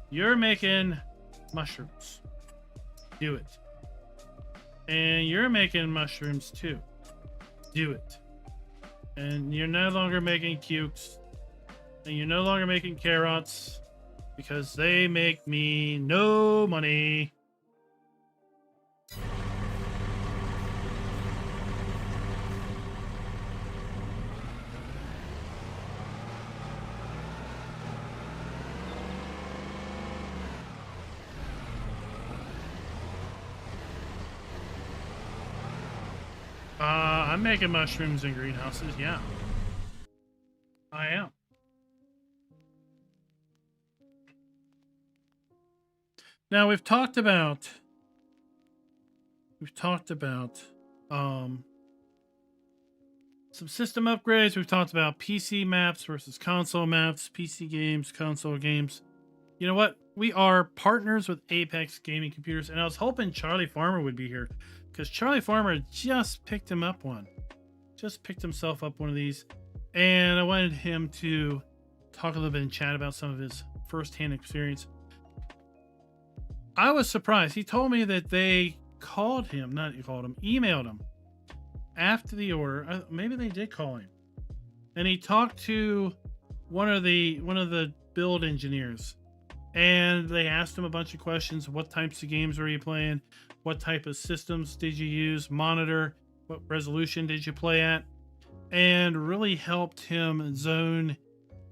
you're making mushrooms. Do it. And you're making mushrooms too. Do it. And you're no longer making cukes. And you're no longer making carrots. Because they make me no money. I'm making mushrooms in greenhouses, yeah. I am. Now we've talked about some system upgrades. We've talked about PC maps versus console maps, PC games, console games. You know what? We are partners with Apex Gaming Computers, and I was hoping Charlie Farmer would be here because Charlie Farmer just picked himself up one of these, and I wanted him to talk a little bit and chat about some of his first-hand experience. I was surprised. He told me that they emailed him after the order. Maybe they did call him, and he talked to one of the build engineers, and they asked him a bunch of questions. What types of games were you playing? What type of systems did you use? Monitor? What resolution did you play at? And really helped him zone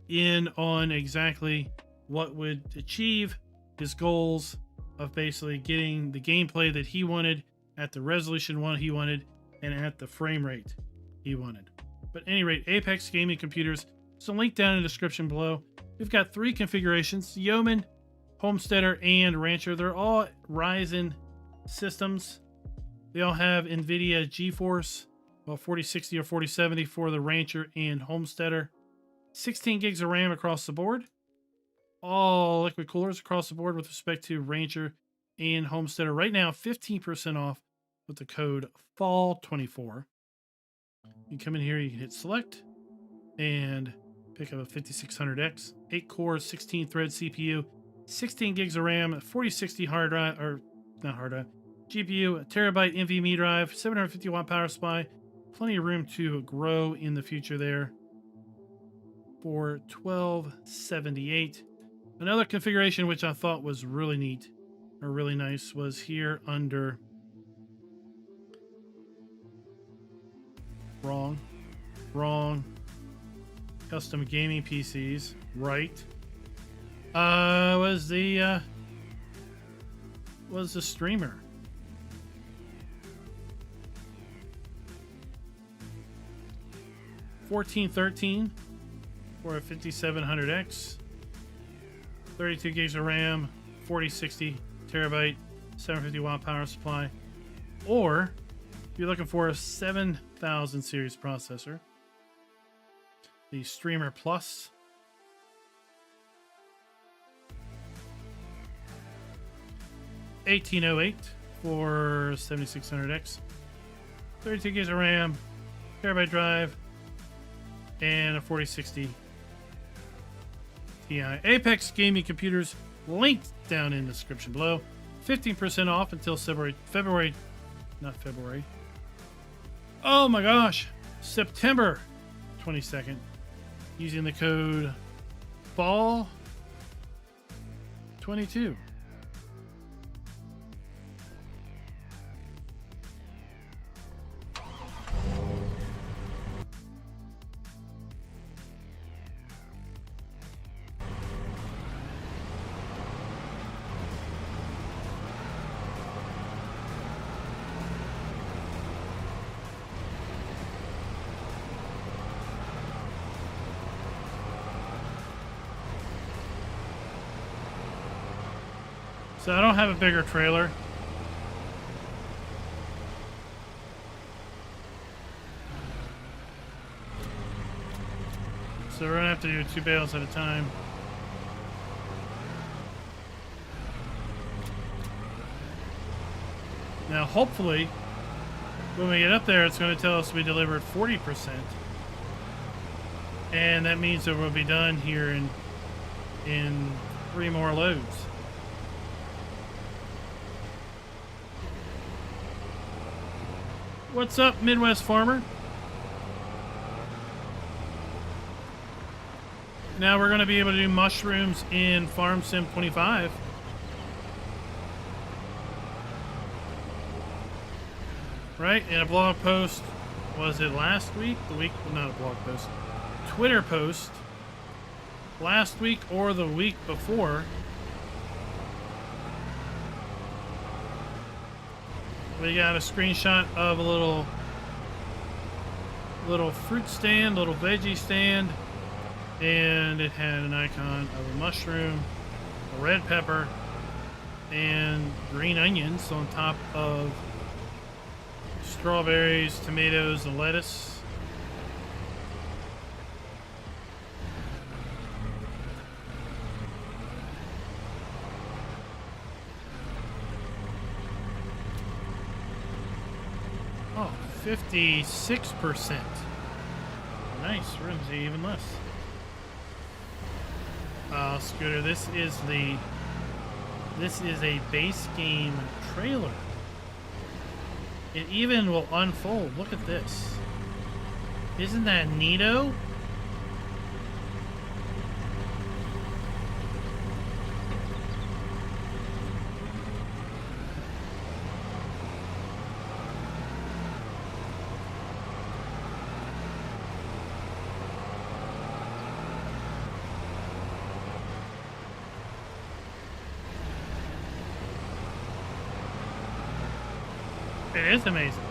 in on exactly what would achieve his goals of basically getting the gameplay that he wanted at the resolution he wanted and at the frame rate he wanted. But at any rate, Apex Gaming Computers, there's a link down in the description below. We've got 3 configurations: Yeoman, Homesteader, and Rancher. They're all Ryzen systems. They all have NVIDIA GeForce, 4060 or 4070 for the Rancher and Homesteader. 16 gigs of RAM across the board. All liquid coolers across the board with respect to Rancher and Homesteader. Right now, 15% off with the code FALL24. You come in here, you can hit select and pick up a 5600X, 8 cores, 16 thread CPU, 16 gigs of RAM, 4060 hard drive, or not hard drive, GPU, a terabyte NVMe drive, 750 watt power supply, plenty of room to grow in the future there for $1278. Another configuration which I thought was really neat or really nice was here under wrong custom gaming PCs, right? Was the streamer. $1413 for a 5700X, 32 gigs of RAM, 4060 terabyte, 750 watt power supply. Or if you're looking for a 7000 series processor, the Streamer Plus, $1808 for 7600X, 32 gigs of RAM, terabyte drive, and a 4060 Ti. Apex Gaming Computers, linked down in the description below. 15% off until September 22nd, using the code FALL22. So I don't have a bigger trailer. So we're gonna have to do 2 bales at a time. Now, hopefully, when we get up there, it's going to tell us we delivered 40%. And that means that we'll be done here in 3 more loads. What's up, Midwest Farmer? Now we're going to be able to do mushrooms in Farm Sim 25. Right? In a blog post, was it last week? The week, not a blog post. Twitter post last week or the week before. We got a screenshot of a little fruit stand, little veggie stand, and it had an icon of a mushroom, a red pepper, and green onions on top of strawberries, tomatoes, and lettuce. Oh, 56%. Nice. We're going to see even less. Scooter, this is a base game trailer. It even will unfold. Look at this. Isn't that neato? It is amazing.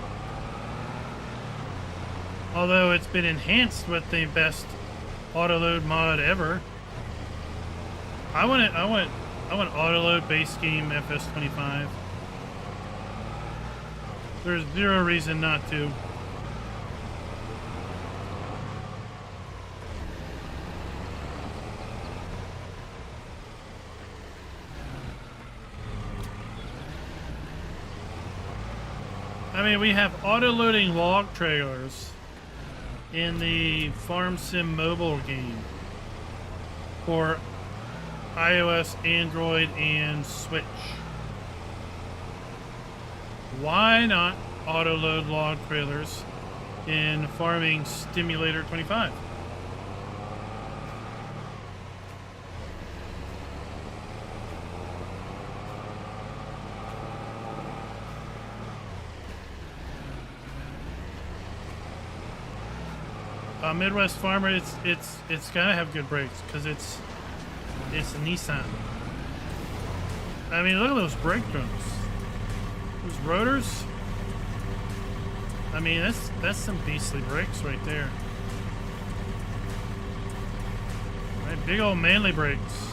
Although it's been enhanced with the best autoload mod ever. I want autoload base game FS25. There's zero reason not to. I mean, we have auto-loading log trailers in the Farm Sim mobile game for iOS, Android, and Switch. Why not auto-load log trailers in Farming Simulator 25? Midwest Farmer, it's gotta have good brakes because it's a Nissan. I mean, look at those brake drums, those rotors. I mean, that's some beastly brakes right there. Right, big old manly brakes.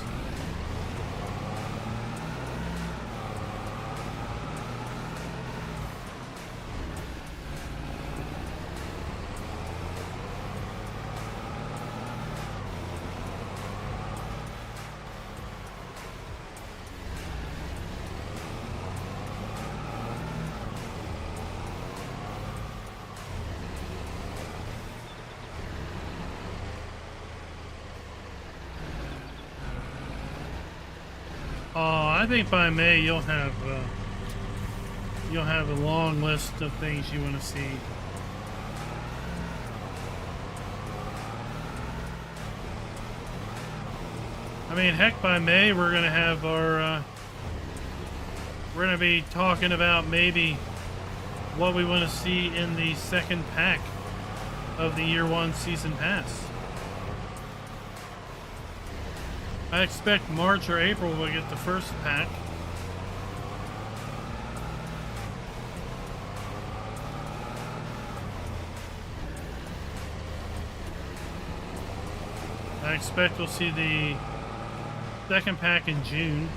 I think by May you'll have a long list of things you want to see. I mean, heck, by May we're gonna have our we're gonna be talking about maybe what we want to see in the second pack of the Year 1 Season Pass. I expect March or April we'll get the first pack. I expect we'll see the second pack in June.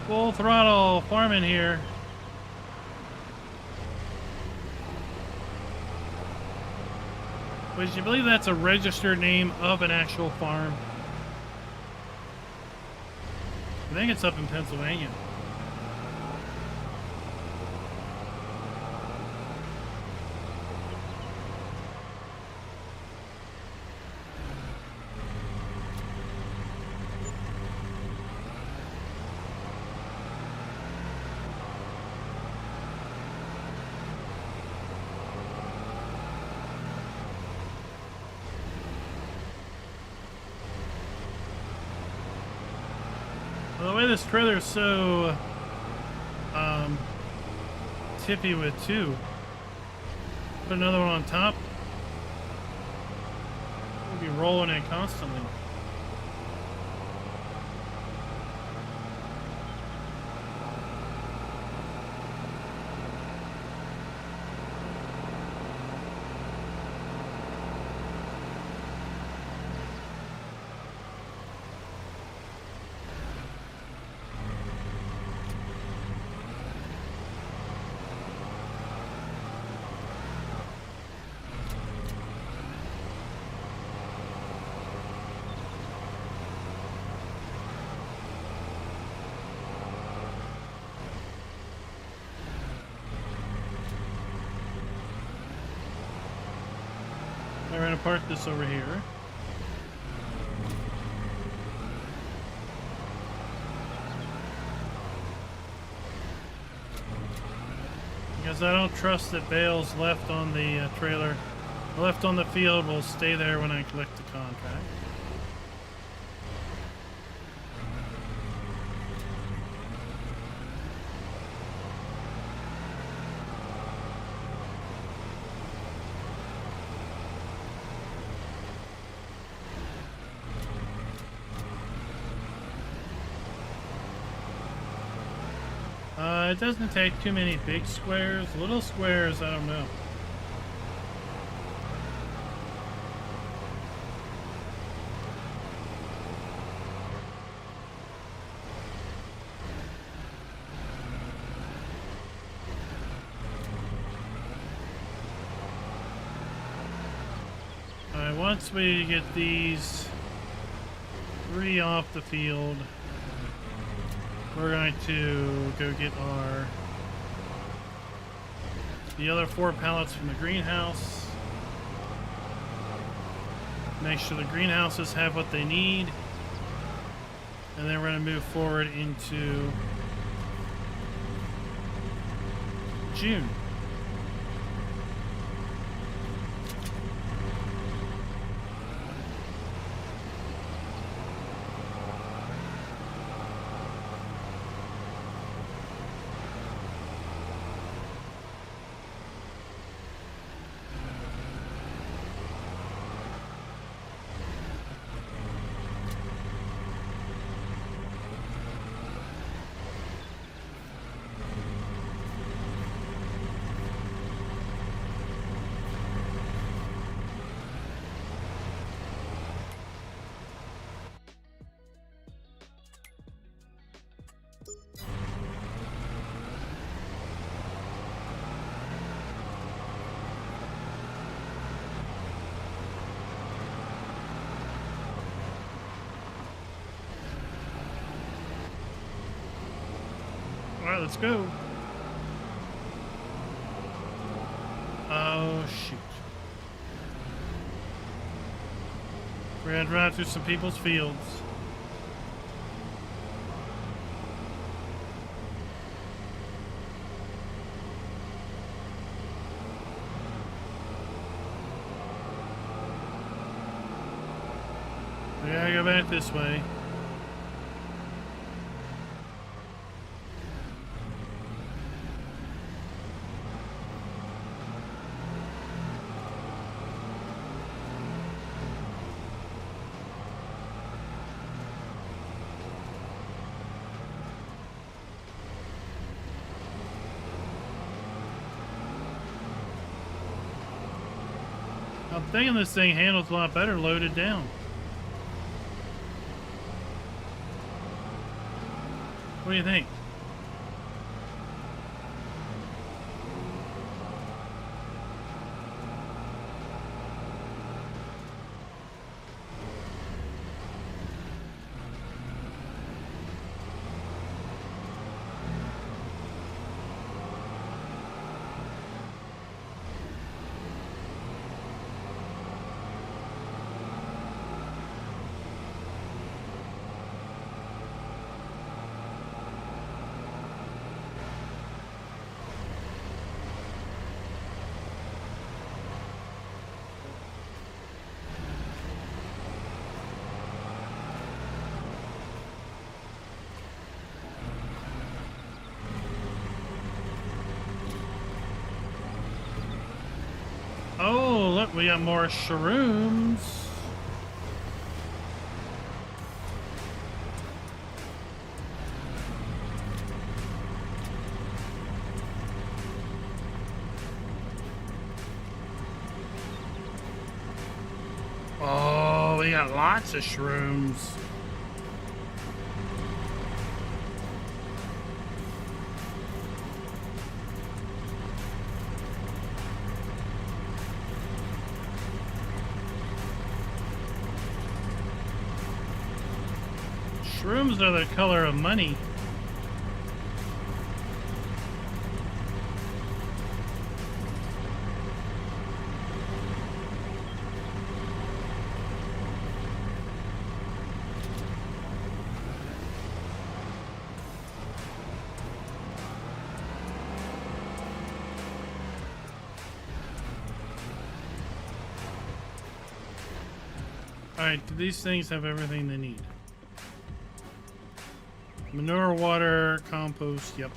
Full throttle farming here. Would you believe that's a registered name of an actual farm? I think it's up in Pennsylvania. Well, the way this trailer is so tippy with two, put another one on top, we'll be rolling it constantly. We're going to park this over here. Because I don't trust that bales left on the trailer, left on the field, will stay there when I collect the contract. It doesn't take too many big squares. Little squares, I don't know. Alright, once we get these 3 off the field, we're going to go get the other 4 pallets from the greenhouse. Make sure the greenhouses have what they need. And then we're going to move forward into June. Alright, let's go. Oh, shoot. We're gonna drive through some people's fields. We gotta go back this way. I'm thinking this thing handles a lot better loaded down. What do you think? Look, we got more shrooms. Oh, we got lots of shrooms. Shrooms are the color of money. Alright, do these things have everything they need? Manure, water, compost, yep.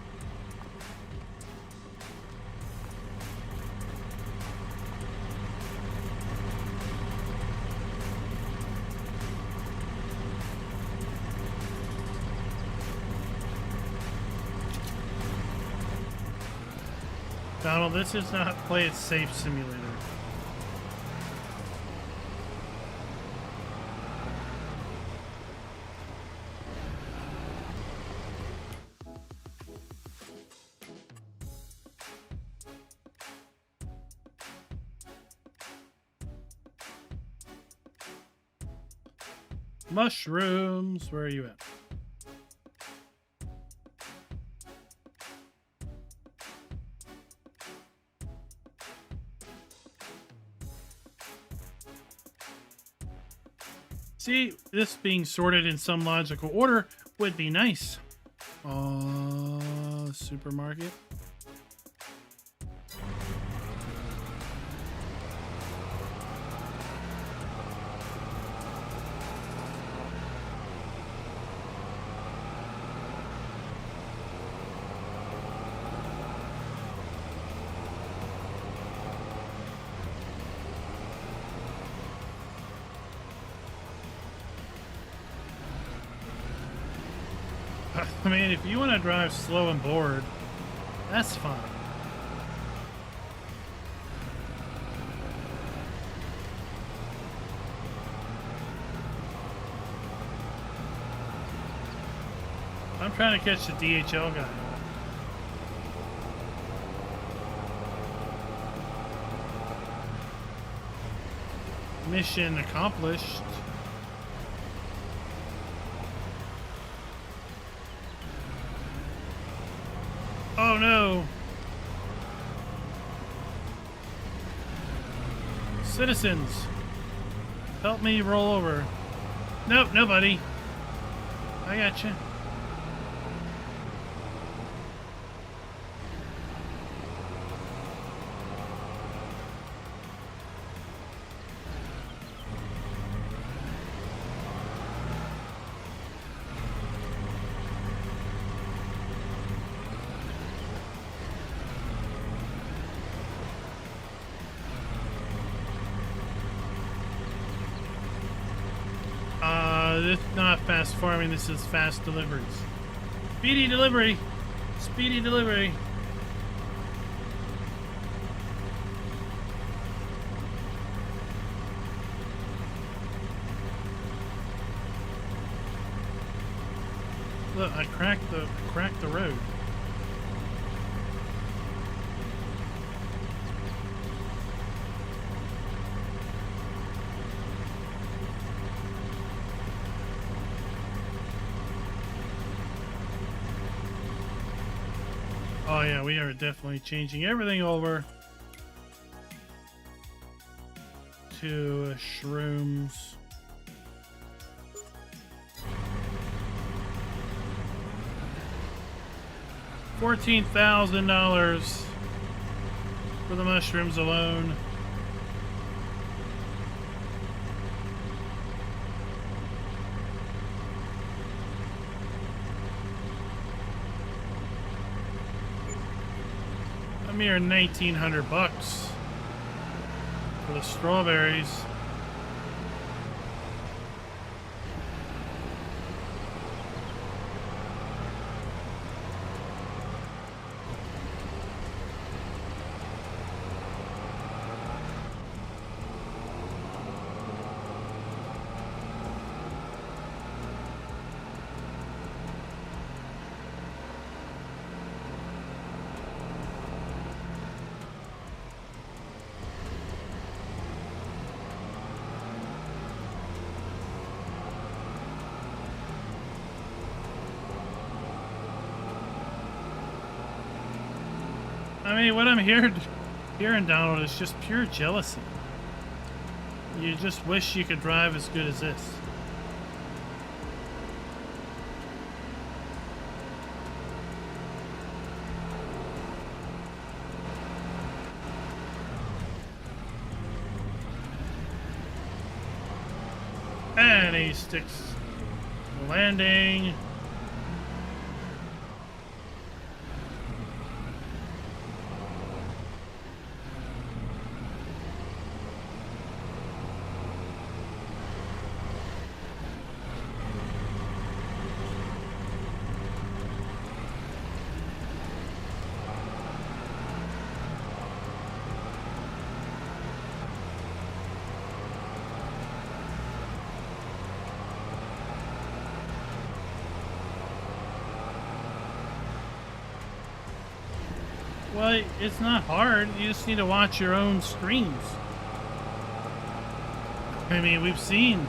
Donald, this is not Play It Safe Simulator. Mushrooms, where are you at? See, this being sorted in some logical order would be nice. Supermarket. I mean, if you want to drive slow and bored, that's fine. I'm trying to catch the DHL guy. Mission accomplished. Oh no! Citizens, help me roll over. Nope, nobody. I got you. This is not fast farming, this is fast deliveries. Speedy delivery! Speedy delivery! Look, I cracked the road. Oh yeah, we are definitely changing everything over to shrooms. $14,000 for the mushrooms alone. A mere $1,900. for the strawberries. I mean, what I'm hearing, Donald, is just pure jealousy. You just wish you could drive as good as this. And he sticks the landing. Well, it's not hard. You just need to watch your own streams. I mean, we've seen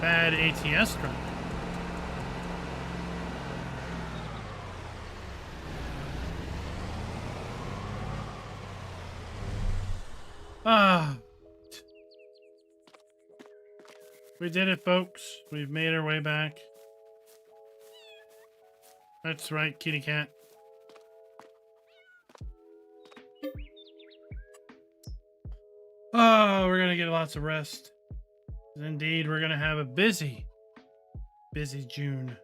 bad ATS driving. We did it, folks. We've made our way back. That's right, kitty cat. Oh, we're gonna get lots of rest. Indeed, we're gonna have a busy June.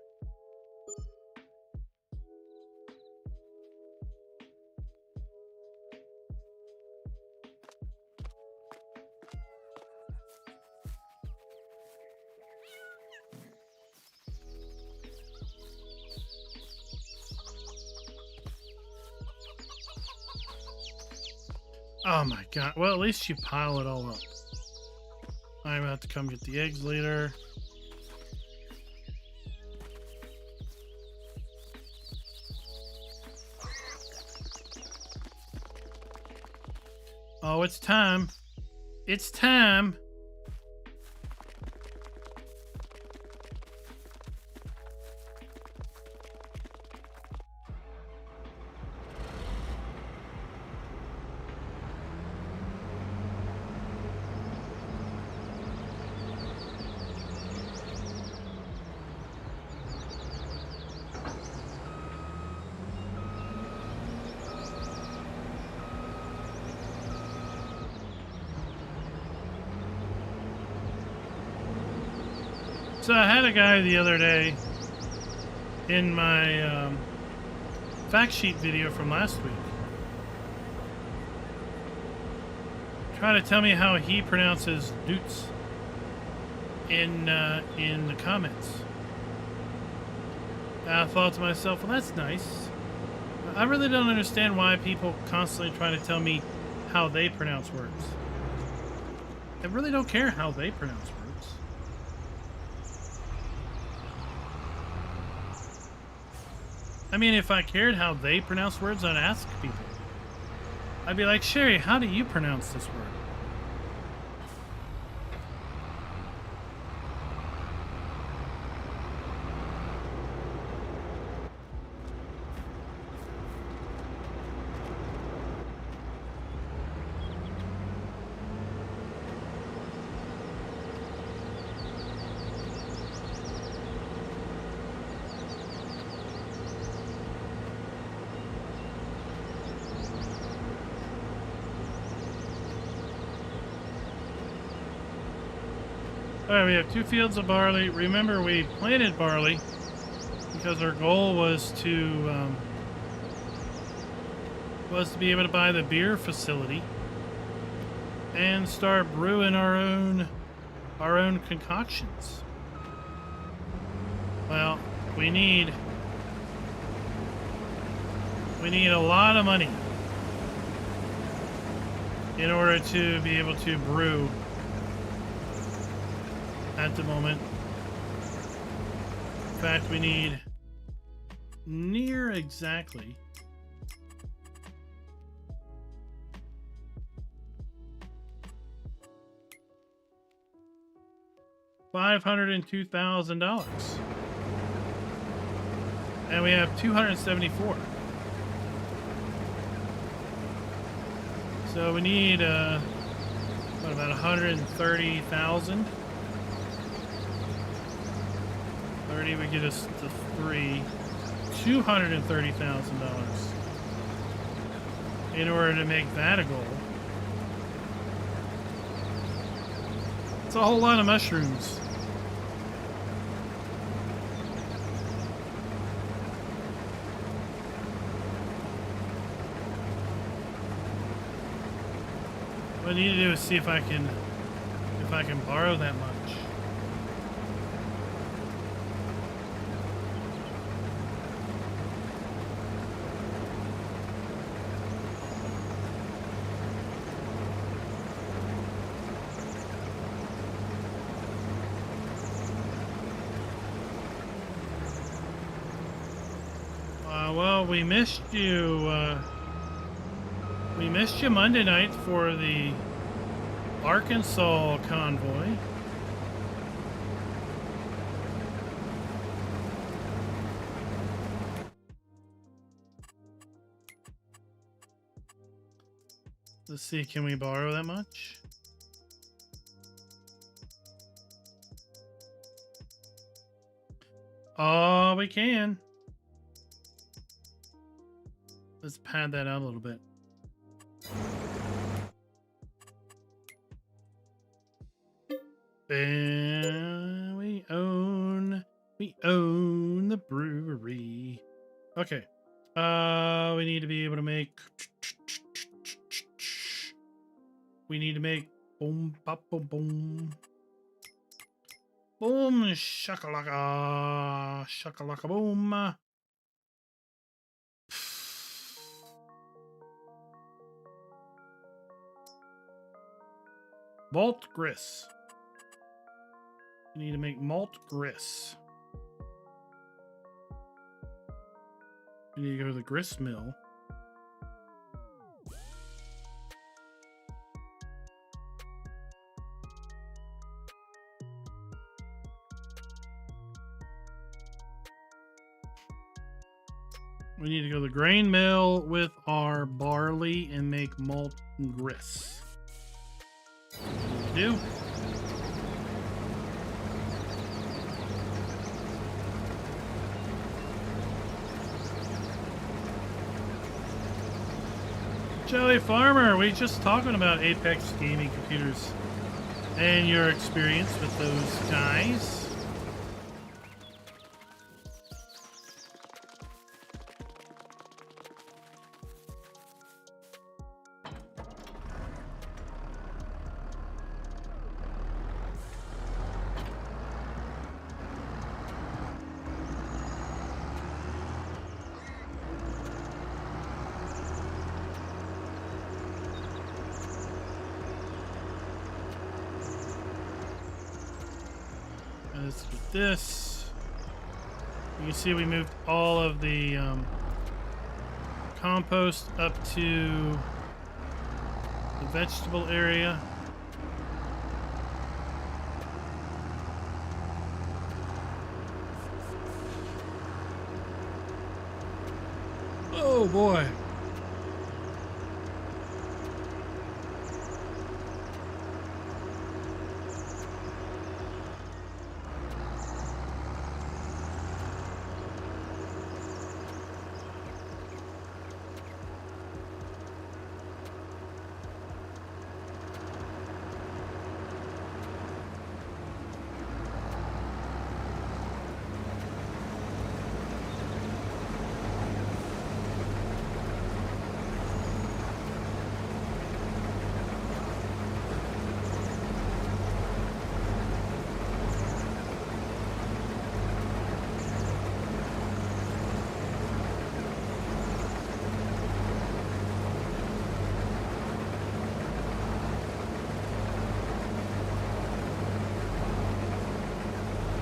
Oh my god. Well, at least you pile it all up. I'm about to come get the eggs later. Oh, it's time. It's time. So I had a guy the other day in my fact sheet video from last week try to tell me how he pronounces Doots in the comments. I thought to myself, well, that's nice. I really don't understand why people constantly try to tell me how they pronounce words. I really don't care how they pronounce words. I mean, if I cared how they pronounce words, I'd ask people. I'd be like, Sherry, how do you pronounce this word? Alright, we have 2 fields of barley. Remember, we planted barley because our goal was to be able to buy the beer facility. and start brewing our own concoctions. Well, we need a lot of money in order to be able to brew at the moment. In fact, we need near exactly $502,000, and we have 274. So we need what, about 130,000. 30 would get us to $230,000 in order to make that a goal. It's a whole lot of mushrooms. What I need to do is see if I can borrow that much. Well, we missed you. We missed you Monday night for the Arkansas convoy. Let's see, can we borrow that much? Oh, we can. Let's pad that out a little bit. And we own the brewery. Okay. We need to be able to make boom pop boom boom. Boom shakalaka shakalaka boom. Malt grist. We need to make malt grist. We need to go to the grist mill. We need to go to the grain mill with our barley and make malt grist. Do. Joey Farmer, we just talking about Apex gaming computers and your experience with those guys. Let's get this. You can see we moved all of the compost up to the vegetable area. Oh boy.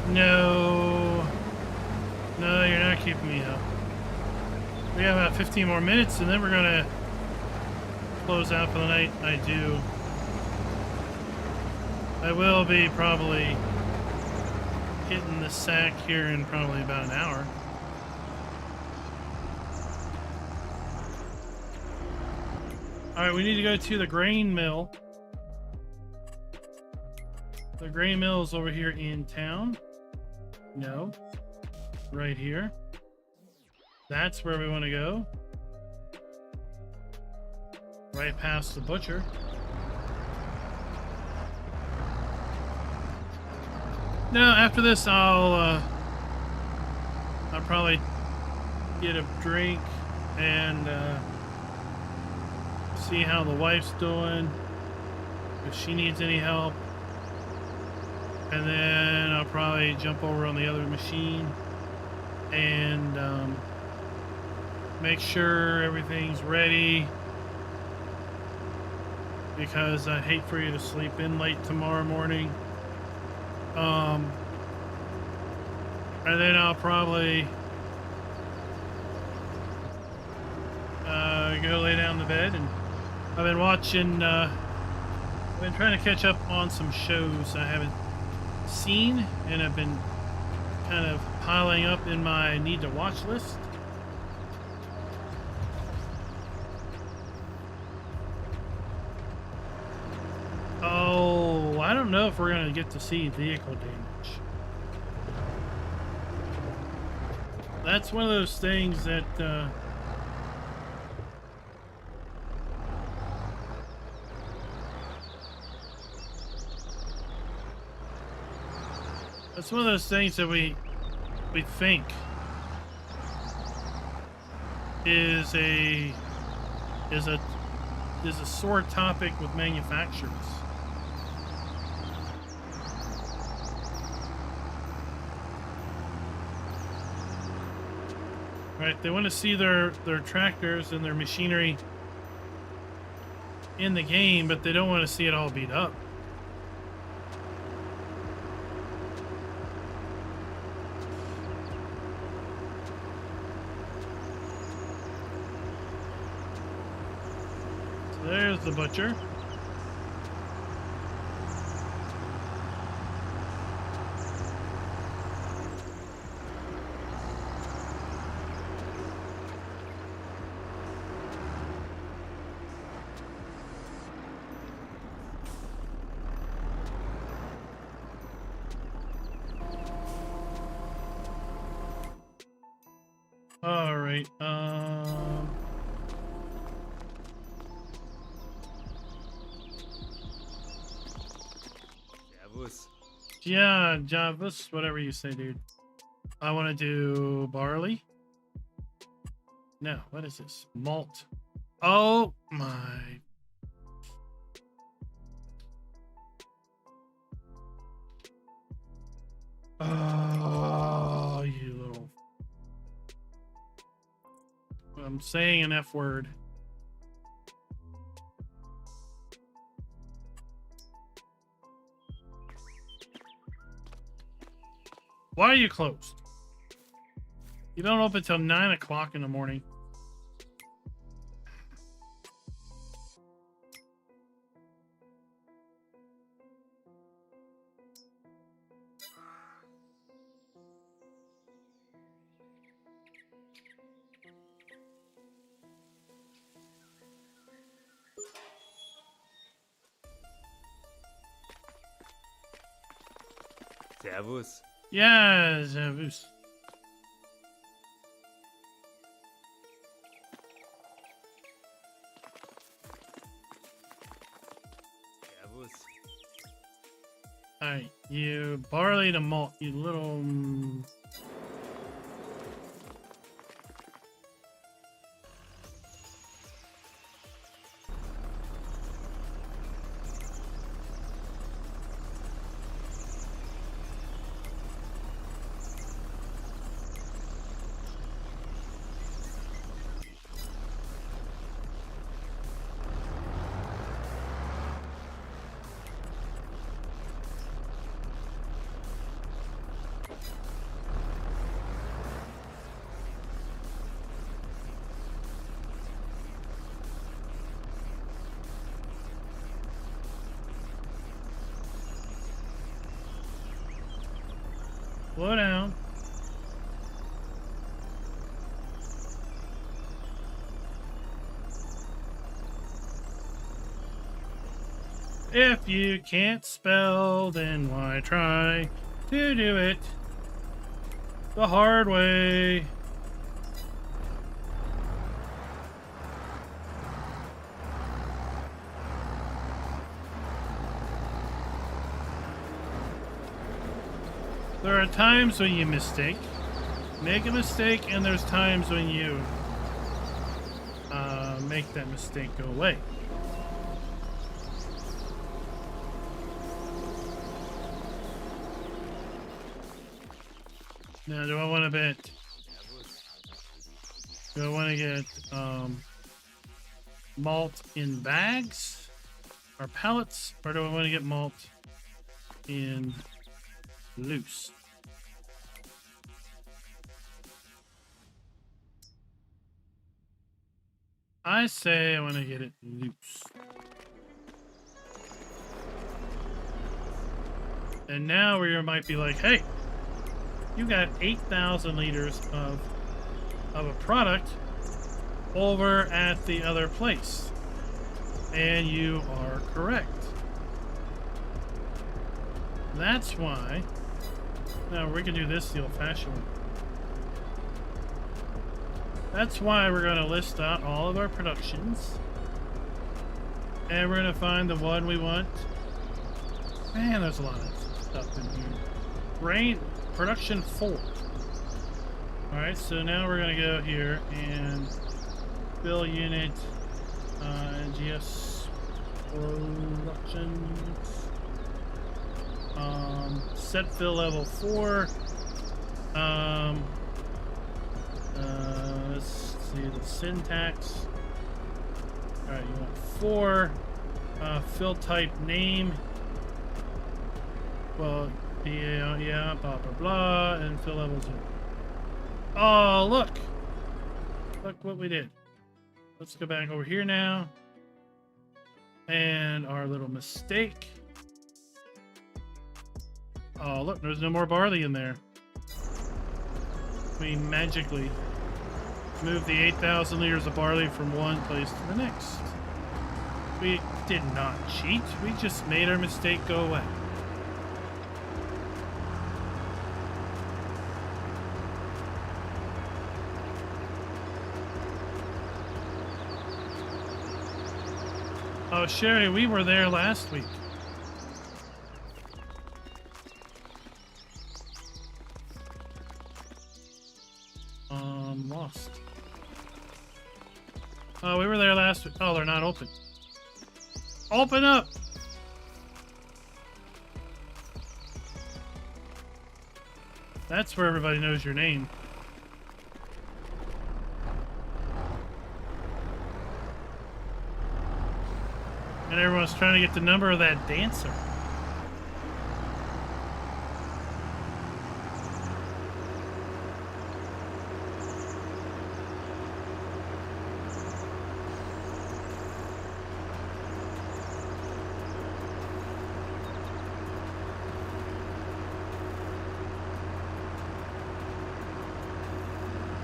No. No, you're not keeping me up. We have about 15 more minutes, and then we're gonna close out for the night. I will be probably hitting the sack here in probably about an hour. Alright, we need to go to the grain mill. The grain mill is over here in town. No. Right here. That's where we want to go. Right past the butcher. Now, after this, I'll probably get a drink and see how the wife's doing, if she needs any help, and then I'll probably jump over on the other machine and make sure everything's ready, because I'd hate for you to sleep in late tomorrow morning. And then I'll probably go lay down in the bed. And I've been watching, I've been trying to catch up on some shows I haven't seen, and I've been kind of piling up in my need to watch list. Oh, I don't know if we're going to get to see vehicle damage. That's one of those things that that's one of those things that we think is a sore topic with manufacturers. Right, they want to see their tractors and their machinery in the game, but they don't want to see it all beat up. So there's the butcher. All right. Yeah, Javus, whatever you say, dude. I want to do barley. No, what is this? Malt. Oh my. Oh, you little. I'm saying an F word. Why are you closed? You don't open till 9 o'clock in the morning. Servus. Yeah, servus. Servus. Alright, you barley to malt, you little... Slow down. If you can't spell, then why try to do it the hard way? There are times when you make a mistake, and there's times when you make that mistake go away. Now, do I want to bet? Do I want to get malt in bags or pellets, or do I want to get malt in loose? I say I want to get it loose. And now we might be like, hey, you got 8,000 liters of a product over at the other place. And you are correct. That's why. Now we can do this the old-fashioned way. That's why we're going to list out all of our productions. And we're going to find the one we want. Man, there's a lot of stuff in here. Production 4. Alright, so now we're going to go here and fill unit GS productions. Set fill level 4. Let's see the syntax. Alright, you want 4. Fill type name. Well, yeah, blah, blah, blah, and fill level 0. Oh, look! Look what we did. Let's go back over here now. And our little mistake. Oh, look, there's no more barley in there. We magically moved the 8,000 liters of barley from one place to the next. We did not cheat. We just made our mistake go away. Oh, Sherry, we were there last week. Lost. Oh, we were there last week. Oh, they're not open. Open up! That's where everybody knows your name. And everyone's trying to get the number of that dancer.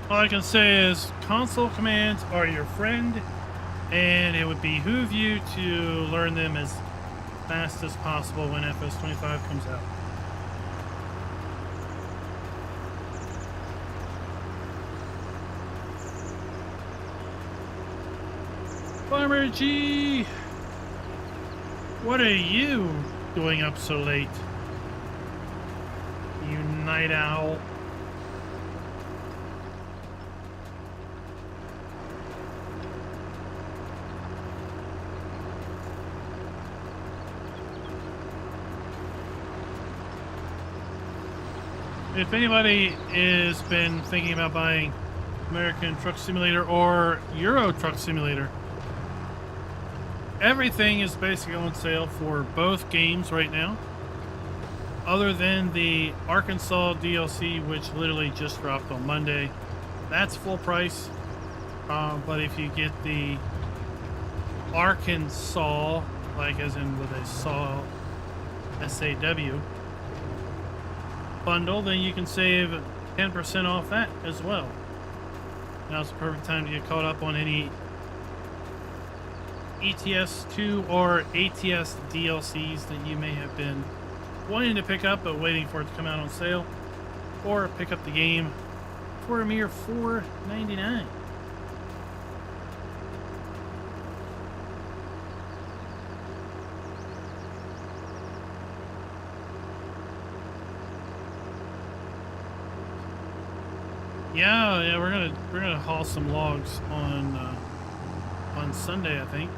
All I can say is console commands are your friend, and it would behoove you to learn them as fast as possible when FS25 comes out. Farmer G, what are you doing up so late? You night owl. If anybody has been thinking about buying American Truck Simulator or Euro Truck Simulator, everything is basically on sale for both games right now, other than the Arkansas DLC, which literally just dropped on Monday. That's full price, but if you get the Arkansas, like as in with a saw, SAW, bundle, then you can save 10% off that as well. Now's the perfect time to get caught up on any ETS2 or ATS DLCs that you may have been wanting to pick up but waiting for it to come out on sale, or pick up the game for a mere $4.99. Yeah, we're gonna haul some logs on Sunday, I think.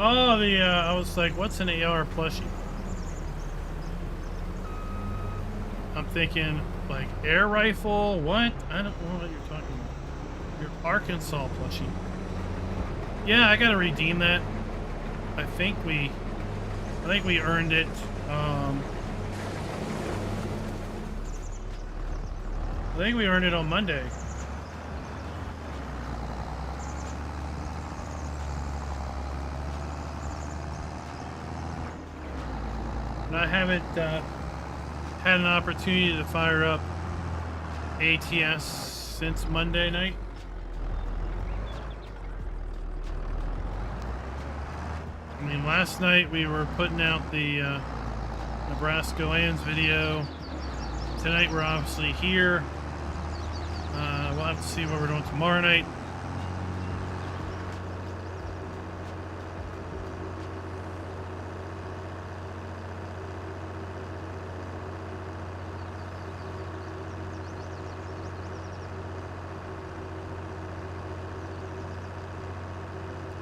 Oh, I was like, what's an AR plushie? I'm thinking, like, air rifle, what? I don't know what you're talking about. Your Arkansas plushie. Yeah, I gotta redeem that. I think we earned it. I think we earned it on Monday. And I haven't had an opportunity to fire up ATS since Monday night. I mean, last night we were putting out the Nebraska Lands video. Tonight we're obviously here. We'll have to see what we're doing tomorrow night.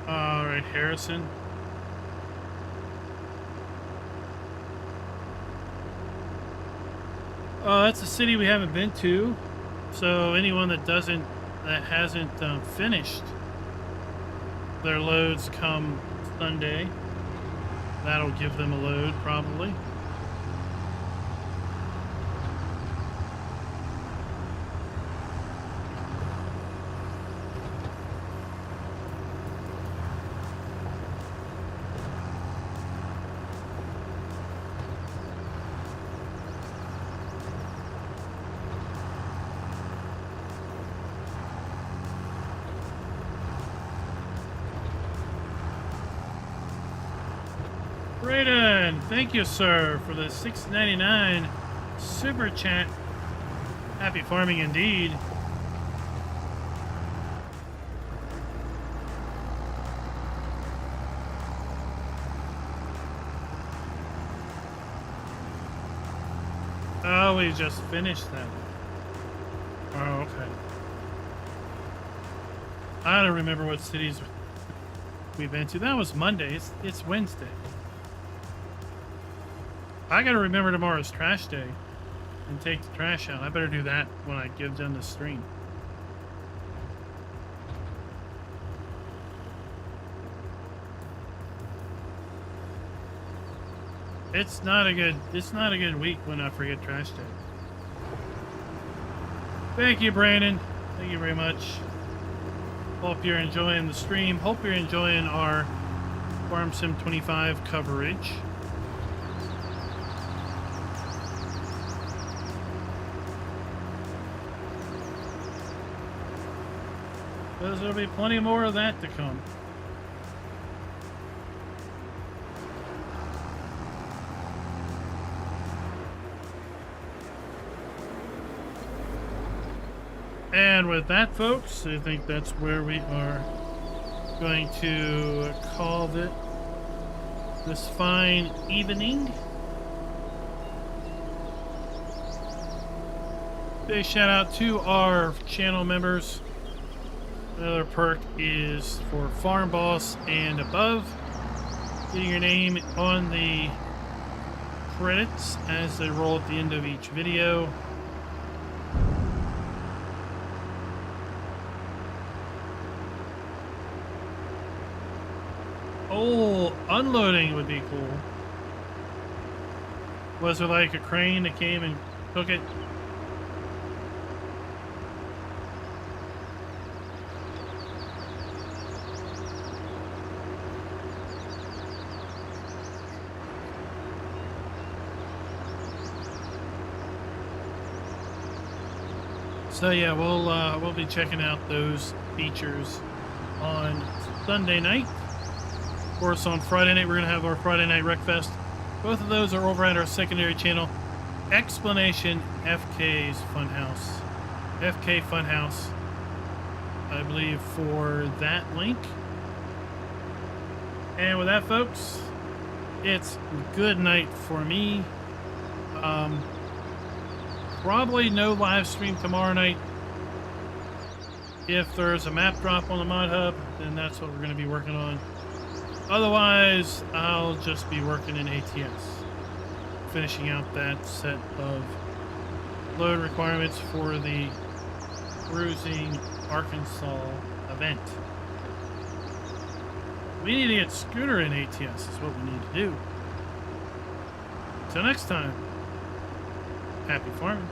All right, Harrison. That's a city we haven't been to. So anyone that hasn't finished their loads come Sunday, that'll give them a load probably. Brayden, thank you, sir, for the $6.99 super chat. Happy farming indeed. Oh, we just finished that. Oh, okay. I don't remember what cities we've been to. That was Monday. It's Wednesday. I gotta remember tomorrow's trash day and take the trash out. I better do that when I get done this stream. It's not a good week when I forget trash day. Thank you, Brandon. Thank you very much. Hope you're enjoying the stream. Hope you're enjoying our Farm Sim 25 coverage. Because there'll be plenty more of that to come. And with that, folks, I think that's where we are going to call it this fine evening. Big shout out to our channel members. Another perk is for Farm Boss and above, getting your name on the credits as they roll at the end of each video. Oh, unloading would be cool. Was there like a crane that came and took it? So yeah, we'll be checking out those features on Sunday night. Of course, on Friday night, we're going to have our Friday Night Wreckfest. Both of those are over at our secondary channel, Explanation FK's Funhouse. FK Funhouse, I believe, for that link. And with that, folks, it's good night for me. Probably no live stream tomorrow night. If there's a map drop on the Mod Hub, then that's what we're going to be working on. Otherwise, I'll just be working in ATS, finishing out that set of load requirements for the Cruising Arkansas event. We need to get Scooter in ATS is what we need to do. Till next time, happy farming.